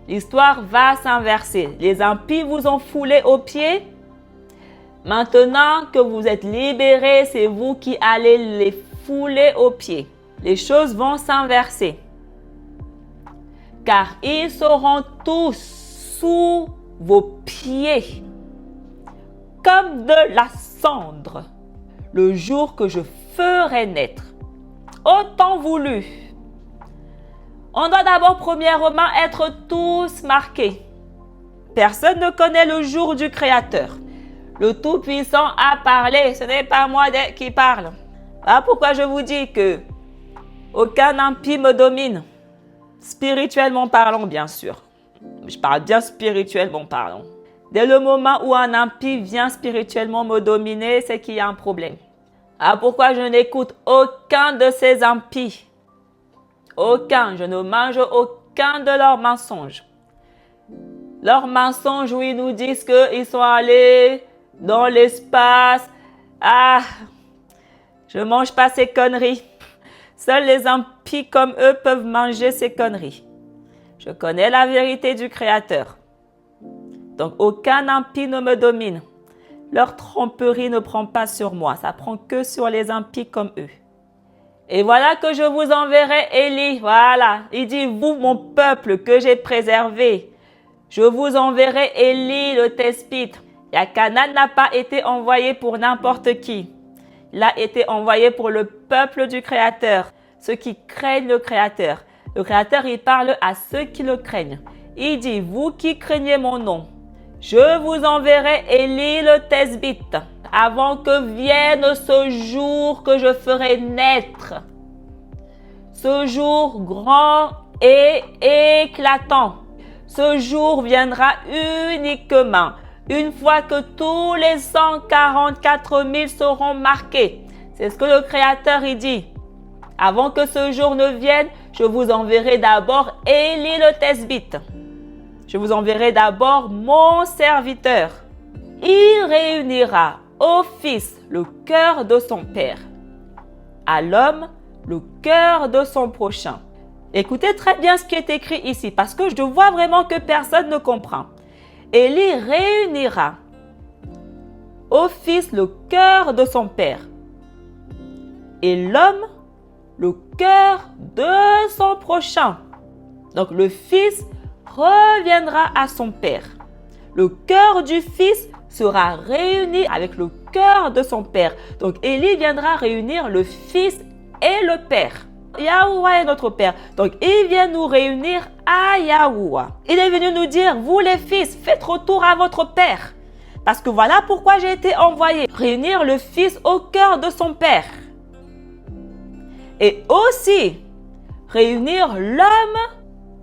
L'histoire va s'inverser. Les impies vous ont foulé aux pieds. Maintenant que vous êtes libérés, c'est vous qui allez les fouler aux pieds. Les choses vont s'inverser. Car ils seront tous sous vos pieds, comme de la cendre, le jour que je ferai naître. Ô temps voulu. On doit d'abord premièrement être tous marqués. Personne ne connaît le jour du Créateur. Le Tout-Puissant a parlé, ce n'est pas moi qui parle. Voilà pourquoi je vous dis que aucun impie me domine. Spirituellement parlant, bien sûr. Je parle bien spirituellement parlant. Dès le moment où un impie vient spirituellement me dominer, c'est qu'il y a un problème. Ah, pourquoi je n'écoute aucun de ces impies? Aucun. Je ne mange aucun de leurs mensonges. Leurs mensonges où ils nous disent qu'ils sont allés dans l'espace. Ah, je ne mange pas ces conneries. Seuls les impies comme eux peuvent manger ces conneries. Je connais la vérité du Créateur. Donc, aucun impie ne me domine. Leur tromperie ne prend pas sur moi. Ça prend que sur les impies comme eux. Et voilà que je vous enverrai Élie. Voilà. Il dit, vous, mon peuple que j'ai préservé. Je vous enverrai Élie le Thespite. Yachanan n'a pas été envoyé pour n'importe qui. Il a été envoyé pour le peuple du Créateur. Ceux qui craignent le Créateur. Le Créateur, il parle à ceux qui le craignent. Il dit, vous qui craignez mon nom, je vous enverrai Élie le Thespite, avant que vienne ce jour que je ferai naître. Ce jour grand et éclatant. Ce jour viendra uniquement une fois que tous les 144 000 seront marqués. C'est ce que le Créateur il dit. Avant que ce jour ne vienne, je vous enverrai d'abord Élie le Thespite. Je vous enverrai d'abord mon serviteur. Il réunira au Fils le cœur de son Père, à l'homme le cœur de son prochain. Écoutez très bien ce qui est écrit ici, parce que je vois vraiment que personne ne comprend. Élie réunira au Fils le cœur de son Père, et l'homme le cœur de son prochain. Donc le Fils reviendra à son Père. Le cœur du Fils sera réuni avec le cœur de son Père. Donc Élie viendra réunir le Fils et le Père. Yahuwah est notre Père. Donc il vient nous réunir à Yahuwah. Il est venu nous dire, vous les fils, faites retour à votre Père. Parce que voilà pourquoi j'ai été envoyé. Réunir le Fils au cœur de son Père. Et aussi réunir l'homme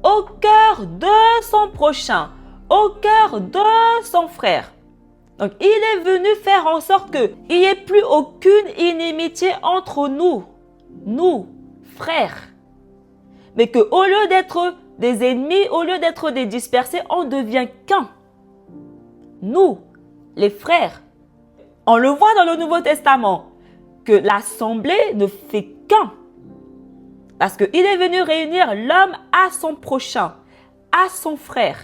au cœur de son prochain, au cœur de son frère. Donc, il est venu faire en sorte qu'il n'y ait plus aucune inimitié entre nous, frères. Mais qu'au lieu d'être des ennemis, au lieu d'être des dispersés, on devient qu'un. Nous, les frères. On le voit dans le Nouveau Testament, que l'assemblée ne fait qu'un. Parce qu'il est venu réunir l'homme à son prochain, à son frère,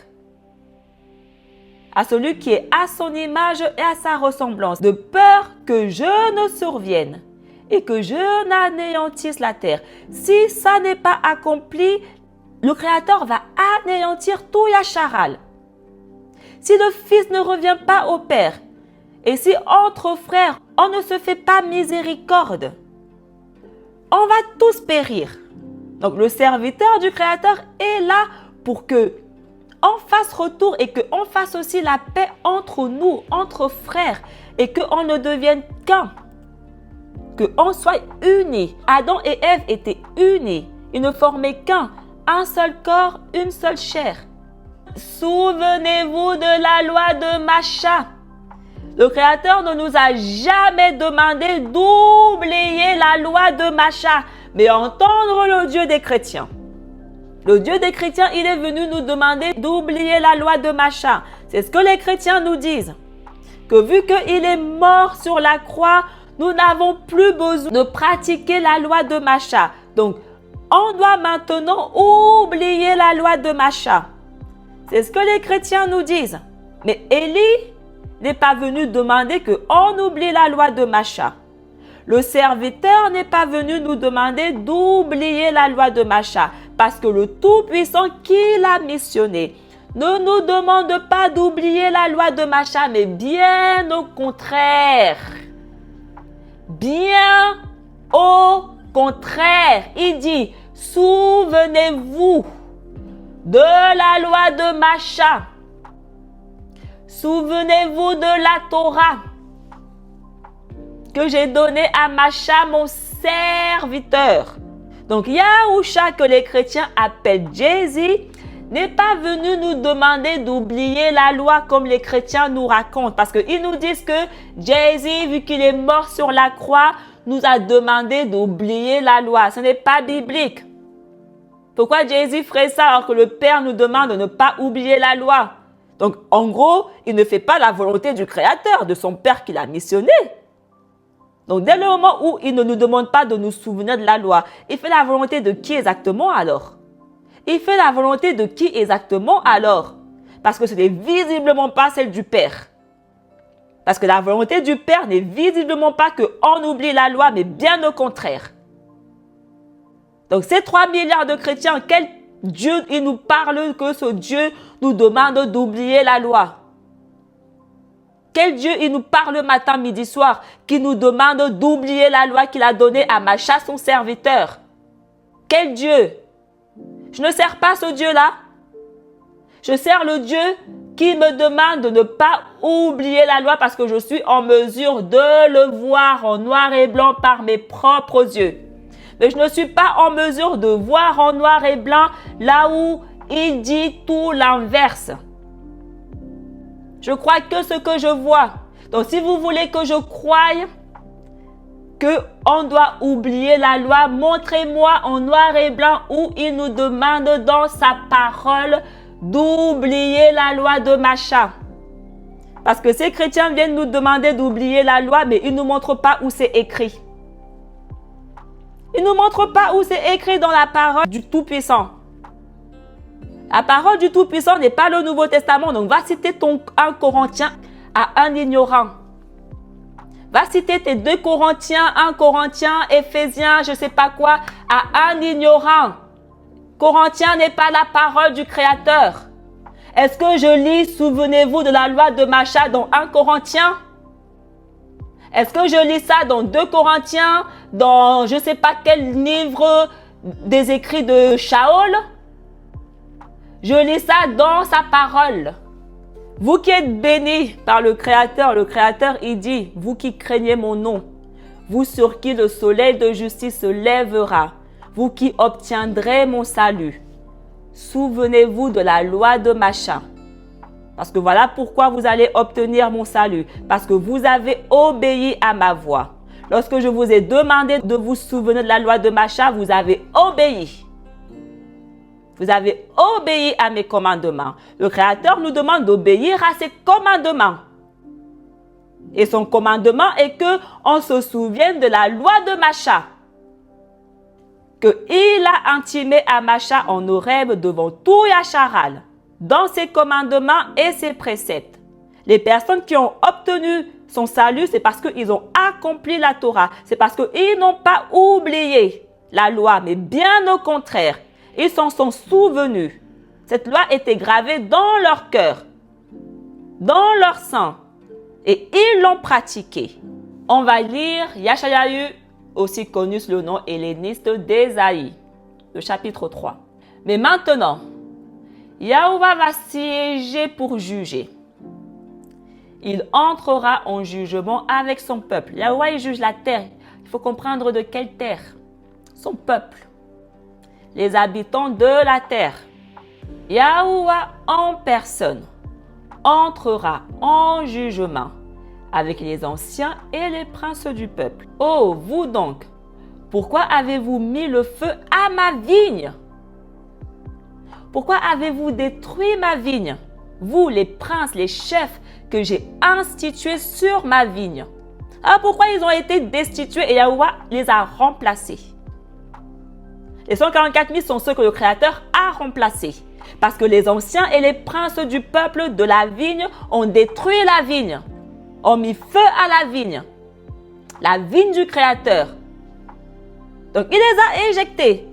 à celui qui est à son image et à sa ressemblance, de peur que je ne survienne et que je n'anéantisse la terre. Si ça n'est pas accompli, le Créateur va anéantir tout Yacharal. Si le Fils ne revient pas au Père, et si entre frères, on ne se fait pas miséricorde, on va tous périr. Donc le serviteur du Créateur est là pour que on fasse retour et qu'on fasse aussi la paix entre nous, entre frères, et qu'on ne devienne qu'un. Qu'on soit unis. Adam et Ève étaient unis. Ils ne formaient qu'un. Un seul corps, une seule chair. Souvenez-vous de la loi de Macha. Le Créateur ne nous a jamais demandé d'oublier la loi de Macha, mais entendre le Dieu des chrétiens. Le Dieu des chrétiens, il est venu nous demander d'oublier la loi de Macha. C'est ce que les chrétiens nous disent. Que vu qu'il est mort sur la croix, nous n'avons plus besoin de pratiquer la loi de Macha. Donc, on doit maintenant oublier la loi de Macha. C'est ce que les chrétiens nous disent. Mais Élie n'est pas venu demander qu'on oublie la loi de Macha. Le serviteur n'est pas venu nous demander d'oublier la loi de Macha, parce que le Tout-Puissant qui l'a missionné ne nous demande pas d'oublier la loi de Macha, mais bien au contraire. Bien au contraire. Il dit, souvenez-vous de la loi de Macha. Souvenez-vous de la Torah que j'ai donnée à Macha, mon serviteur. Donc, Yahusha, que les chrétiens appellent Jésus, n'est pas venu nous demander d'oublier la loi comme les chrétiens nous racontent. Parce qu'ils nous disent que Jésus, vu qu'il est mort sur la croix, nous a demandé d'oublier la loi. Ce n'est pas biblique. Pourquoi Jésus ferait ça alors que le Père nous demande de ne pas oublier la loi? Donc, en gros, il ne fait pas la volonté du Créateur, de son Père qui l'a missionné. Donc, dès le moment où il ne nous demande pas de nous souvenir de la loi, il fait la volonté de qui exactement alors? Il fait la volonté de qui exactement alors? Parce que ce n'est visiblement pas celle du Père. Parce que la volonté du Père n'est visiblement pas qu'on oublie la loi, mais bien au contraire. Donc, ces 3 milliards de chrétiens, quel Dieu il nous parle que ce Dieu nous demande d'oublier la loi? Quel Dieu il nous parle matin, midi, soir, qui nous demande d'oublier la loi qu'il a donnée à Macha, son serviteur? Quel Dieu? Je ne sers pas ce Dieu-là. Je sers le Dieu qui me demande de ne pas oublier la loi parce que je suis en mesure de le voir en noir et blanc par mes propres yeux. Mais je ne suis pas en mesure de voir en noir et blanc là où il dit tout l'inverse. Je crois que ce que je vois. Donc, si vous voulez que je croie qu'on doit oublier la loi, montrez-moi en noir et blanc où il nous demande dans sa parole d'oublier la loi de Macha. Parce que ces chrétiens viennent nous demander d'oublier la loi, mais ils ne nous montrent pas où c'est écrit. Ils ne nous montrent pas où c'est écrit dans la parole du Tout-Puissant. La parole du Tout-Puissant n'est pas le Nouveau Testament. Donc, va citer ton 1 Corinthiens à un ignorant. Va citer tes 2 Corinthiens, 1 Corinthiens, Éphésiens, je ne sais pas quoi, à un ignorant. Corinthiens n'est pas la parole du Créateur. Est-ce que je lis, souvenez-vous de la loi de Macha dans 1 Corinthiens? Est-ce que je lis ça dans 2 Corinthiens, dans je ne sais pas quel livre des écrits de Shaol? Je lis ça dans sa parole. Vous qui êtes bénis par le Créateur, il dit, vous qui craignez mon nom, vous sur qui le soleil de justice se lèvera, vous qui obtiendrez mon salut. Souvenez-vous de la loi de Macha. Parce que voilà pourquoi vous allez obtenir mon salut. Parce que vous avez obéi à ma voix. Lorsque je vous ai demandé de vous souvenir de la loi de Macha, vous avez obéi. Vous avez obéi à mes commandements. Le Créateur nous demande d'obéir à ses commandements. Et son commandement est que on se souvienne de la loi de Macha, qu'il a intimé à Macha en Horeb devant tout Yasharal, dans ses commandements et ses préceptes. Les personnes qui ont obtenu son salut, c'est parce qu'ils ont accompli la Torah. C'est parce qu'ils n'ont pas oublié la loi, mais bien au contraire, ils s'en sont souvenus. Cette loi était gravée dans leur cœur, dans leur sang, et ils l'ont pratiquée. On va lire Yashayahu, aussi connu sous le nom helléniste d'Ésaïe, le chapitre 3. Mais maintenant, Yahuwah va siéger pour juger. Il entrera en jugement avec son peuple. Yahuwah, il juge la terre. Il faut comprendre de quelle terre? Son peuple. Les habitants de la terre. Yahuwah en personne entrera en jugement avec les anciens et les princes du peuple. Oh, vous donc, pourquoi avez-vous mis le feu à ma vigne? Pourquoi avez-vous détruit ma vigne? Vous, les princes, les chefs que j'ai institués sur ma vigne. Alors pourquoi ils ont été destitués et Yahuwah les a remplacés? Les 144 000 sont ceux que le Créateur a remplacés. Parce que les anciens et les princes du peuple de la vigne ont détruit la vigne. Ont mis feu à la vigne du Créateur. Donc il les a éjectés.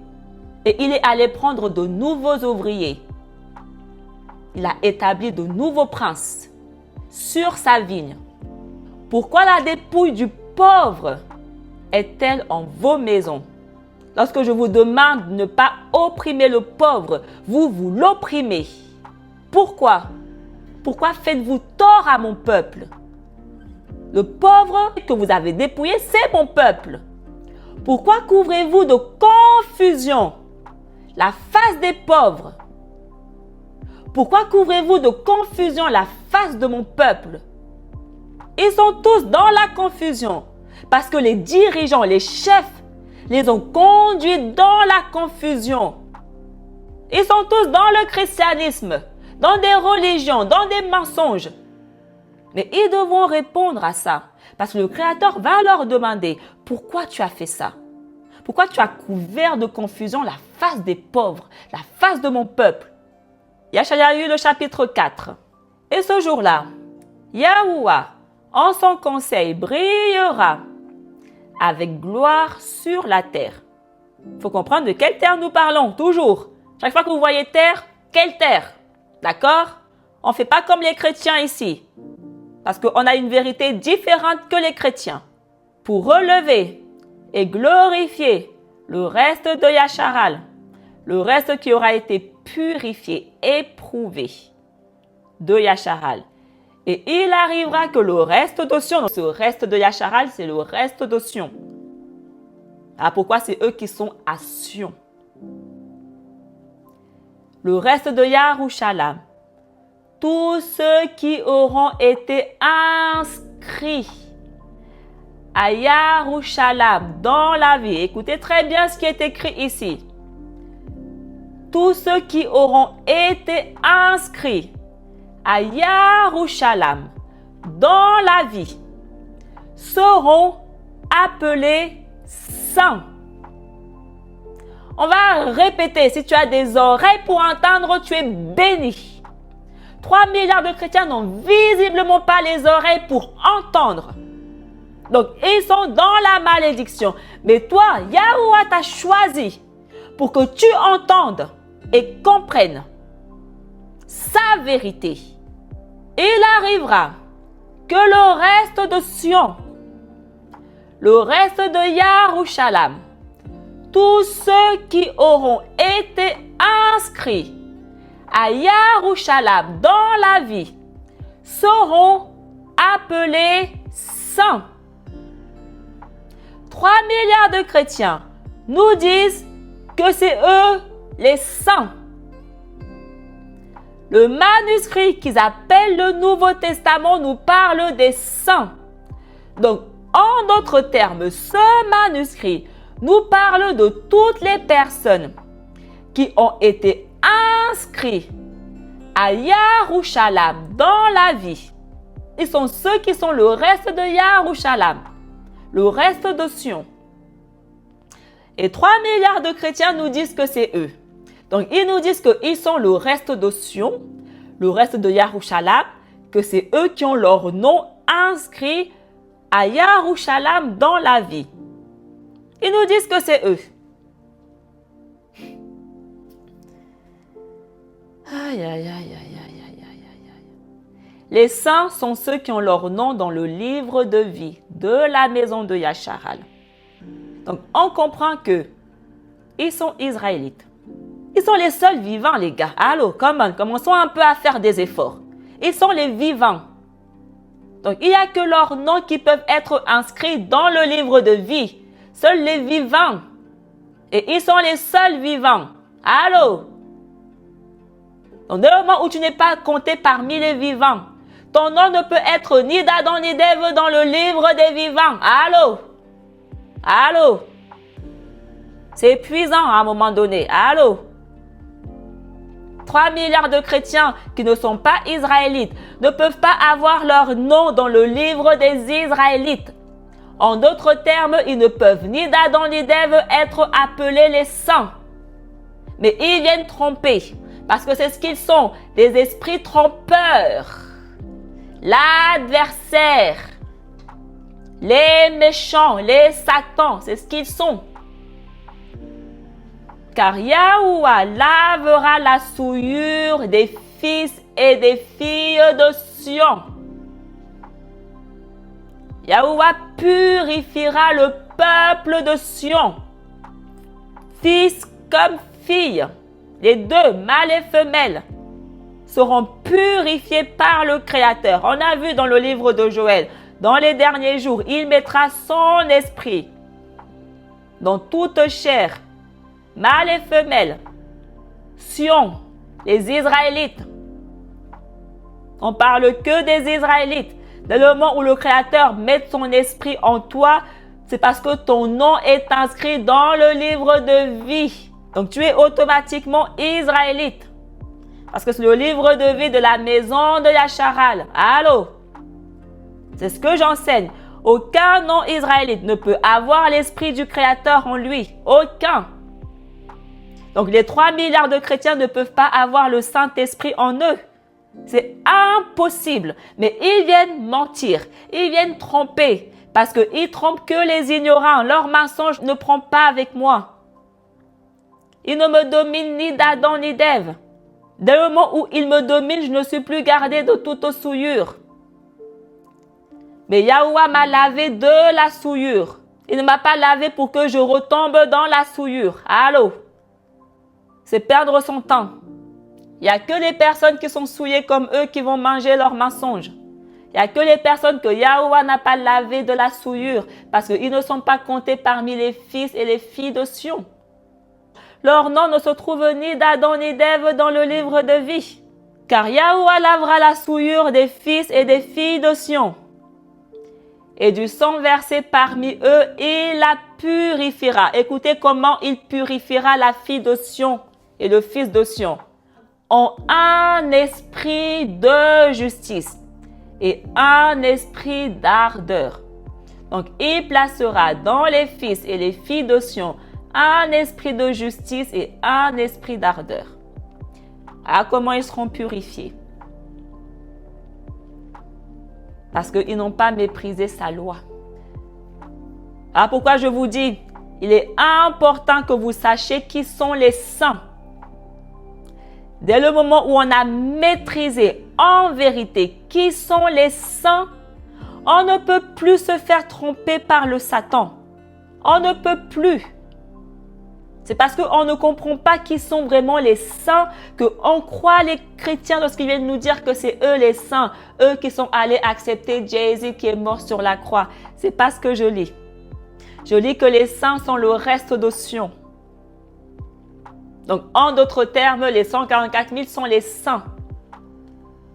Et il est allé prendre de nouveaux ouvriers. Il a établi de nouveaux princes sur sa vigne. Pourquoi la dépouille du pauvre est-elle en vos maisons? Lorsque je vous demande de ne pas opprimer le pauvre, vous l'opprimez. Pourquoi? Pourquoi faites-vous tort à mon peuple? Le pauvre que vous avez dépouillé, c'est mon peuple. Pourquoi couvrez-vous de confusion la face des pauvres? Pourquoi couvrez-vous de confusion la face de mon peuple? Ils sont tous dans la confusion parce que les dirigeants, les chefs, les ont conduits dans la confusion. Ils sont tous dans le christianisme, dans des religions, dans des mensonges. Mais ils devront répondre à ça parce que le Créateur va leur demander « Pourquoi tu as fait ça? Pourquoi tu as couvert de confusion la face des pauvres, la face de mon peuple ?» Yashayahu, le chapitre 4. Et ce jour-là, Yahuwah, en son conseil, brillera avec gloire sur la terre. Il faut comprendre de quelle terre nous parlons, toujours. Chaque fois que vous voyez terre, quelle terre? D'accord? On ne fait pas comme les chrétiens ici. Parce qu'on a une vérité différente que les chrétiens. Pour relever et glorifier le reste de Yasharal, le reste qui aura été purifié, éprouvé de Yasharal. Et il arrivera que le reste d'Osion, ce reste de Yasharal, c'est le reste d'Osion. Ah, pourquoi c'est eux qui sont à Sion? Le reste de Yarushalam, tous ceux qui auront été inscrits à Yarushalam dans la vie. Écoutez très bien ce qui est écrit ici. Tous ceux qui auront été inscrits à Yarushalam dans la vie seront appelés saints. On va répéter, si tu as des oreilles pour entendre, tu es béni. 3 milliards de chrétiens n'ont visiblement pas les oreilles pour entendre. Donc, ils sont dans la malédiction. Mais toi, Yahuwah t'a choisi pour que tu entendes et comprennes sa vérité. Il arrivera que le reste de Sion, le reste de Yarushalam, tous ceux qui auront été inscrits à Yarushalam dans la vie seront appelés saints. 3 milliards de chrétiens nous disent que c'est eux les saints. Le manuscrit qu'ils appellent le Nouveau Testament nous parle des saints. Donc, en d'autres termes, ce manuscrit nous parle de toutes les personnes qui ont été inscrites à Yarushalam dans la vie Ils sont ceux qui sont le reste de Yerushalayim, le reste de Sion. Et 3 milliards de chrétiens nous disent que c'est eux. Donc, ils nous disent qu'ils sont le reste de Sion, le reste de Yerushalayim, que c'est eux qui ont leur nom inscrit à Yerushalayim dans la vie. Ils nous disent que c'est eux. Aïe, aïe, aïe, aïe, aïe, aïe, aïe, aïe. Les saints sont ceux qui ont leur nom dans le livre de vie de la maison de Yasharal. Donc, on comprend que ils sont israélites. Ils sont les seuls vivants, les gars. Allô, commençons un peu à faire des efforts. Ils sont les vivants. Donc, il n'y a que leurs noms qui peuvent être inscrits dans le livre de vie. Seuls les vivants. Et ils sont les seuls vivants. Allô? Donc, dès le moment où tu n'es pas compté parmi les vivants, ton nom ne peut être ni d'Adam ni d'Ève dans le livre des vivants. Allô? Allô? C'est épuisant à un moment donné. Allô? 3 milliards de chrétiens qui ne sont pas israélites ne peuvent pas avoir leur nom dans le livre des Israélites. En d'autres termes, ils ne peuvent ni d'Adam ni d'Ève être appelés les saints. Mais ils viennent tromper, parce que c'est ce qu'ils sont, des esprits trompeurs. L'adversaire, les méchants, les satans, c'est ce qu'ils sont. Car Yahuwah lavera la souillure des fils et des filles de Sion. Yahuwah purifiera le peuple de Sion, fils comme filles, les deux, mâles et femelles, seront purifiés par le Créateur. On a vu dans le livre de Joël, dans les derniers jours, il mettra son esprit dans toute chair, mâles et femelles. Sion, les Israélites. On parle que des Israélites. Dès le moment où le Créateur met son esprit en toi, c'est parce que ton nom est inscrit dans le livre de vie. Donc tu es automatiquement Israélite. Parce que c'est le livre de vie de la maison de Yasharal. Allô? C'est ce que j'enseigne. Aucun non-israélite ne peut avoir l'esprit du Créateur en lui. Aucun. Donc les 3 milliards de chrétiens ne peuvent pas avoir le Saint-Esprit en eux. C'est impossible. Mais ils viennent mentir. Ils viennent tromper. Parce qu'ils trompent que les ignorants. Leur mensonge ne prend pas avec moi. Ils ne me dominent ni d'Adam ni d'Ève. Dès le moment où ils me dominent, je ne suis plus gardé de toute souillure. Mais Yahuwah m'a lavé de la souillure. Il ne m'a pas lavé pour que je retombe dans la souillure. Allô? C'est perdre son temps. Il n'y a que les personnes qui sont souillées comme eux qui vont manger leurs mensonges. Il n'y a que les personnes que Yahuwah n'a pas lavé de la souillure parce qu'ils ne sont pas comptés parmi les fils et les filles de Sion. Leur nom ne se trouve ni d'Adam ni d'Ève dans le livre de vie. Car Yahuwah lavera la souillure des fils et des filles de Sion. Et du sang versé parmi eux, il la purifiera. Écoutez comment il purifiera la fille de Sion et le fils de Sion. En un esprit de justice et un esprit d'ardeur. Donc, il placera dans les fils et les filles de Sion un esprit de justice et un esprit d'ardeur. Ah, comment ils seront purifiés? Parce qu'ils n'ont pas méprisé sa loi. Ah, pourquoi je vous dis, il est important que vous sachiez qui sont les saints. Dès le moment où on a maîtrisé en vérité qui sont les saints, on ne peut plus se faire tromper par le Satan. On ne peut plus. C'est parce qu'on ne comprend pas qui sont vraiment les saints qu'on croit les chrétiens lorsqu'ils viennent nous dire que c'est eux les saints, eux qui sont allés accepter Jésus qui est mort sur la croix. C'est pas ce que je lis. Je lis que les saints sont le reste de Sion. Donc, en d'autres termes, les 144 000 sont les saints.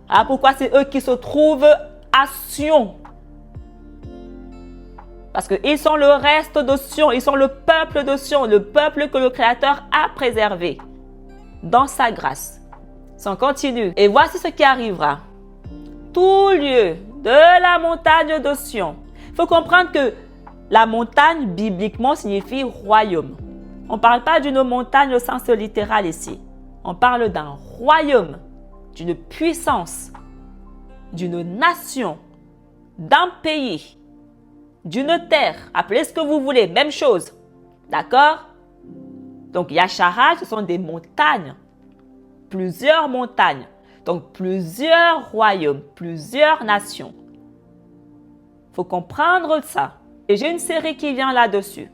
Ah, pourquoi c'est eux qui se trouvent à Sion? Parce qu'ils sont le reste de Sion, ils sont le peuple de Sion, le peuple que le Créateur a préservé dans sa grâce. Si on continue, et voici ce qui arrivera. Tout lieu de la montagne de Sion. Il faut comprendre que la montagne, bibliquement, signifie royaume. On ne parle pas d'une montagne au sens littéral ici. On parle d'un royaume, d'une puissance, d'une nation, d'un pays, d'une terre. Appelez ce que vous voulez, même chose. D'accord? Donc, Yasharal, ce sont des montagnes. Plusieurs montagnes. Donc, plusieurs royaumes, plusieurs nations. Il faut comprendre ça. Et j'ai une série qui vient là-dessus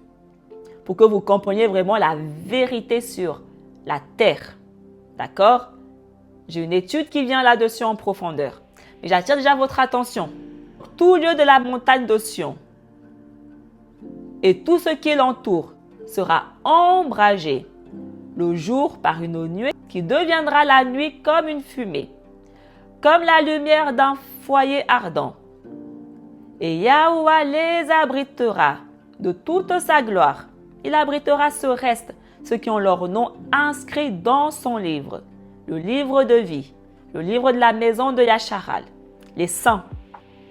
pour que vous compreniez vraiment la vérité sur la terre. D'accord? J'ai une étude qui vient là-dessus en profondeur. Mais j'attire déjà votre attention. Tout lieu de la montagne de Sion et tout ce qui l'entoure sera ombragé le jour par une nuée qui deviendra la nuit comme une fumée, comme la lumière d'un foyer ardent. Et Yahuwah les abritera de toute sa gloire. Il abritera ce reste, ceux qui ont leur nom inscrit dans son livre, le livre de vie, le livre de la maison de Yasharal, les saints.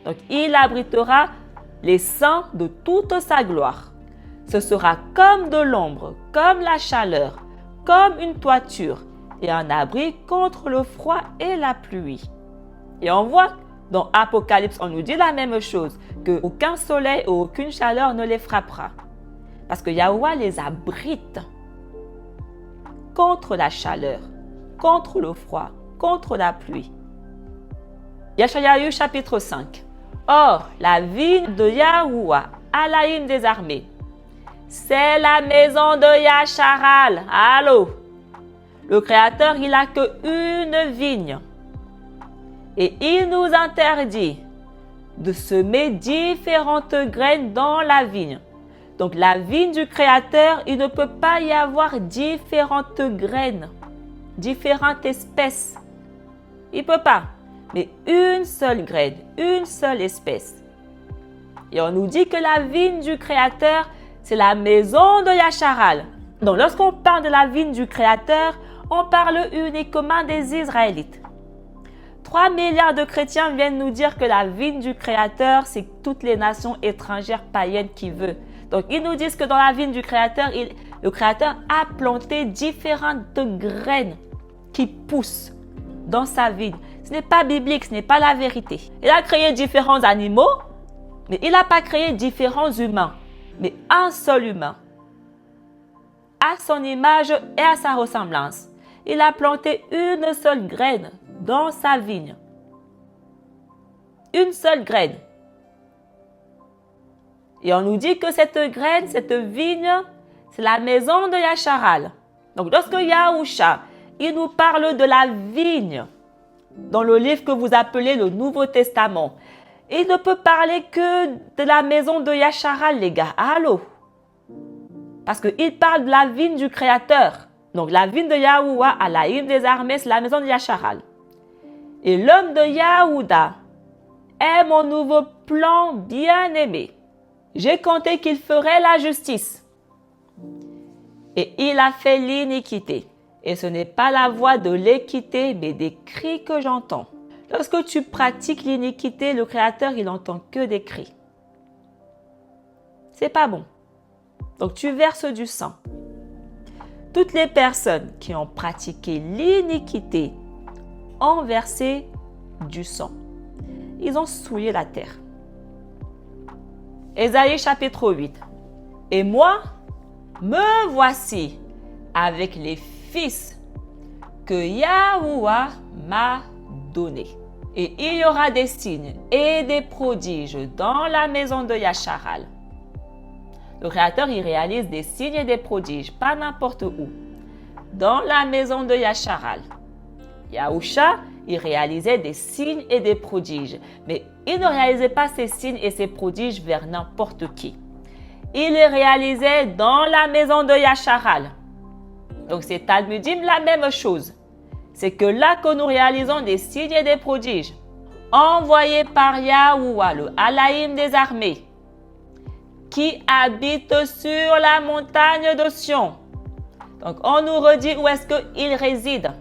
Donc, il abritera les saints de toute sa gloire. Ce sera comme de l'ombre, comme la chaleur, comme une toiture et un abri contre le froid et la pluie. Et on voit dans Apocalypse, on nous dit la même chose, qu'aucun soleil ou aucune chaleur ne les frappera. Parce que Yahuwah les abrite contre la chaleur, contre le froid, contre la pluie. Yeshayahu chapitre 5. Or, la vigne de Yahuwah, Alaïm des armées, c'est la maison de Yasharal. Allô? Le Créateur, il n'a qu'une vigne. Et il nous interdit de semer différentes graines dans la vigne. Donc la vigne du Créateur, il ne peut pas y avoir différentes graines, différentes espèces. Il ne peut pas. Mais une seule graine, une seule espèce. Et on nous dit que la vigne du Créateur, c'est la maison de Yasharal. Donc lorsqu'on parle de la vigne du Créateur, on parle uniquement des Israélites. 3 milliards de chrétiens viennent nous dire que la vigne du Créateur, c'est toutes les nations étrangères païennes qui veulent. Donc, ils nous disent que dans la vigne du Créateur, le Créateur a planté différentes graines qui poussent dans sa vigne. Ce n'est pas biblique, ce n'est pas la vérité. Il a créé différents animaux, mais il n'a pas créé différents humains, mais un seul humain. À son image et à sa ressemblance. Il a planté une seule graine dans sa vigne. Une seule graine. Et on nous dit que cette graine, cette vigne, c'est la maison de Yasharal. Donc lorsque Yahusha, il nous parle de la vigne dans le livre que vous appelez le Nouveau Testament, il ne peut parler que de la maison de Yasharal, les gars. Allô? Parce qu'il parle de la vigne du Créateur. Donc la vigne de Yahuwah, Alaïm des armées, c'est la maison de Yasharal. Et l'homme de Yahuda est mon nouveau plan bien-aimé. J'ai compté qu'il ferait la justice. Et il a fait l'iniquité. Et ce n'est pas la voix de l'équité, mais des cris que j'entends. Lorsque tu pratiques l'iniquité, le Créateur, il n'entend que des cris. C'est pas bon. Donc tu verses du sang. Toutes les personnes qui ont pratiqué l'iniquité ont versé du sang. Ils ont souillé la terre. Ésaïe chapitre 8. Et moi, me voici avec les fils que Yahuwah m'a donnés. Et il y aura des signes et des prodiges dans la maison de Yasharal. Le Créateur, il réalise des signes et des prodiges, pas n'importe où. Dans la maison de Yasharal. Yahusha, il réalisait des signes et des prodiges. Mais il ne réalisait pas ces signes et ces prodiges vers n'importe qui. Il les réalisait dans la maison de Yasharal. Donc c'est Talmudim la même chose. C'est que là que nous réalisons des signes et des prodiges. Envoyés par Yahuwah, le Alaïm des armées, qui habite sur la montagne de Sion. Donc on nous redit où est-ce qu'il réside.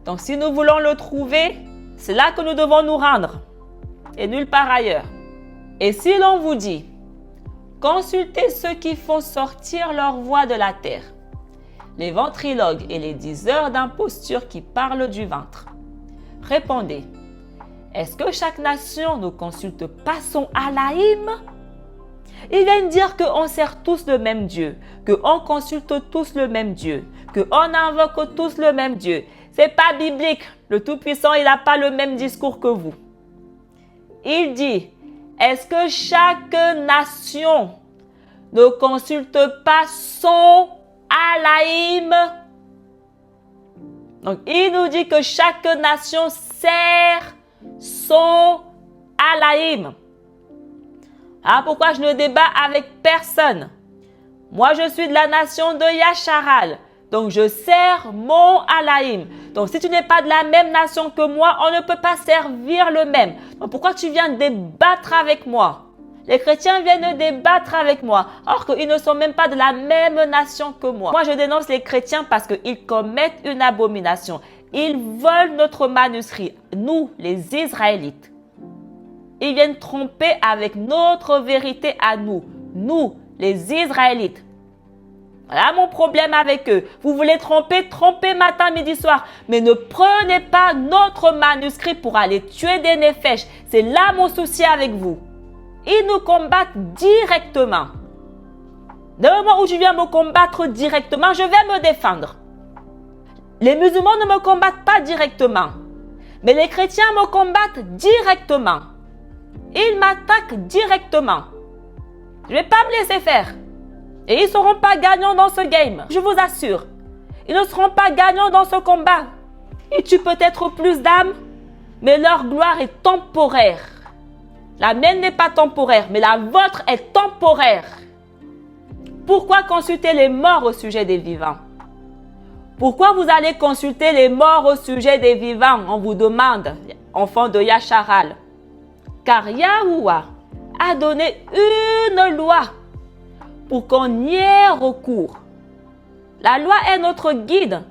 Donc si nous voulons le trouver, c'est là que nous devons nous rendre. et nulle part ailleurs. Et si l'on vous dit, consultez ceux qui font sortir leur voix de la terre, les ventriloques et les diseurs d'imposture qui parlent du ventre. Répondez, est-ce que chaque nation ne consulte pas son Alaïm? Ils viennent dire qu'on sert tous le même Dieu, qu'on consulte tous le même Dieu, qu'on invoque tous le même Dieu. C'est pas biblique. Le Tout-Puissant, il n'a pas le même discours que vous. Il dit, est-ce que chaque nation ne consulte pas son Alaïm? Donc, il nous dit que chaque nation sert son Alaïm. Ah, pourquoi je ne débat avec personne? Moi, je suis de la nation de Yasharal. Donc, je sers mon Alaïm. Donc, si tu n'es pas de la même nation que moi, on ne peut pas servir le même. Donc, pourquoi tu viens débattre avec moi? Les chrétiens viennent débattre avec moi, alors qu'ils ne sont même pas de la même nation que moi. Moi, je dénonce les chrétiens parce qu'ils commettent une abomination. Ils volent notre manuscrit, nous, les Israélites. Ils viennent tromper avec notre vérité à nous, les Israélites. Voilà mon problème avec eux. Vous voulez tromper, trompez matin, midi, soir. Mais ne prenez pas notre manuscrit pour aller tuer des néfèches. C'est là mon souci avec vous. Ils nous combattent directement. Dès le moment où tu viens me combattre directement, je vais me défendre. Les musulmans ne me combattent pas directement. Mais les chrétiens me combattent directement. Ils m'attaquent directement. Je ne vais pas me laisser faire. Et ils ne seront pas gagnants dans ce game. Je vous assure. Ils ne seront pas gagnants dans ce combat. Ils tuent peut-être plus d'âmes, mais leur gloire est temporaire. La mienne n'est pas temporaire, mais la vôtre est temporaire. Pourquoi consulter les morts au sujet des vivants? Pourquoi vous allez consulter les morts au sujet des vivants? On vous demande, enfants de Yasharal. Car Yahuwah a donné une loi pour qu'on y ait recours. La loi est notre guide.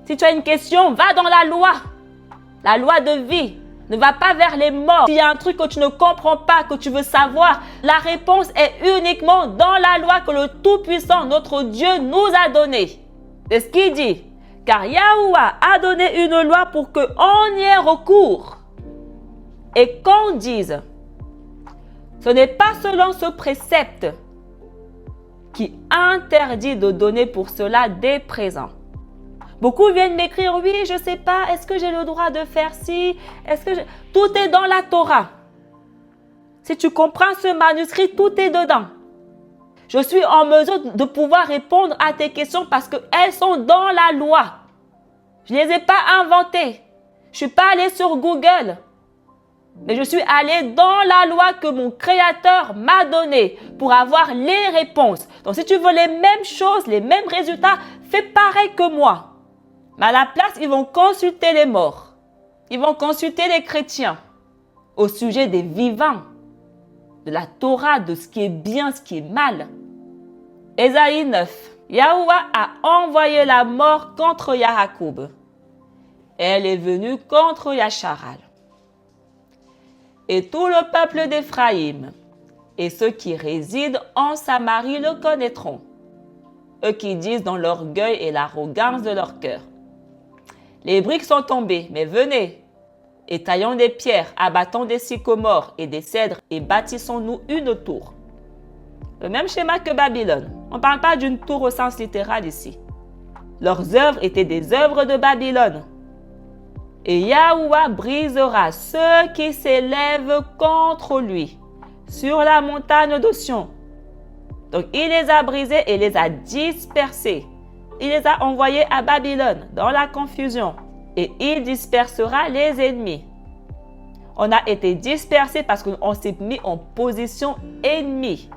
Si tu as une question, va dans la loi de vie. Ne va pas vers les morts. S'il y a un truc que tu ne comprends pas, que tu veux savoir, la réponse est uniquement dans la loi que le Tout-Puissant, notre Dieu, nous a donnée. C'est ce qu'il dit. Car Yahuwah a donné une loi pour qu'on y ait recours. Et qu'on dise, ce n'est pas selon ce précepte qui interdit de donner pour cela des présents. Beaucoup viennent m'écrire, oui, je ne sais pas, est-ce que j'ai le droit de faire ci? Tout est dans la Torah. Si tu comprends ce manuscrit, tout est dedans. Je suis en mesure de pouvoir répondre à tes questions parce qu'elles sont dans la loi. Je ne les ai pas inventées. Je ne suis pas allée sur Google. Mais je suis allée dans la loi que mon Créateur m'a donnée pour avoir les réponses. Donc, si tu veux les mêmes choses, les mêmes résultats, fais pareil que moi. Mais à la place, ils vont consulter les morts. Ils vont consulter les chrétiens au sujet des vivants, de la Torah, de ce qui est bien, ce qui est mal. Ésaïe 9. Yahuwah a envoyé la mort contre Yahakoub. Elle est venue contre Yasharal. Et tout le peuple d'Éphraïm et ceux qui résident en Samarie le connaîtront. Eux qui disent dans l'orgueil et l'arrogance de leur cœur. Les briques sont tombées, mais venez, et taillons des pierres, abattons des sycomores et des cèdres et bâtissons-nous une tour. Le même schéma que Babylone. On ne parle pas d'une tour au sens littéral ici. Leurs œuvres étaient des œuvres de Babylone. Et Yahuwah brisera ceux qui s'élèvent contre lui sur la montagne de Sion. Donc il les a brisés et les a dispersés. Il les a envoyés à Babylone dans la confusion. Et il dispersera les ennemis. On a été dispersés parce qu'on s'est mis en position ennemie.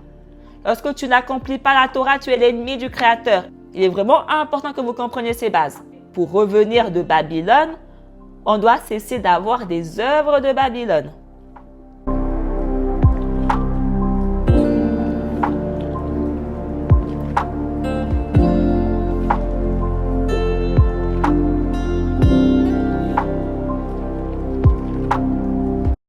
Lorsque tu n'accomplis pas la Torah, tu es l'ennemi du Créateur. Il est vraiment important que vous compreniez ces bases. Pour revenir de Babylone, on doit cesser d'avoir des œuvres de Babylone.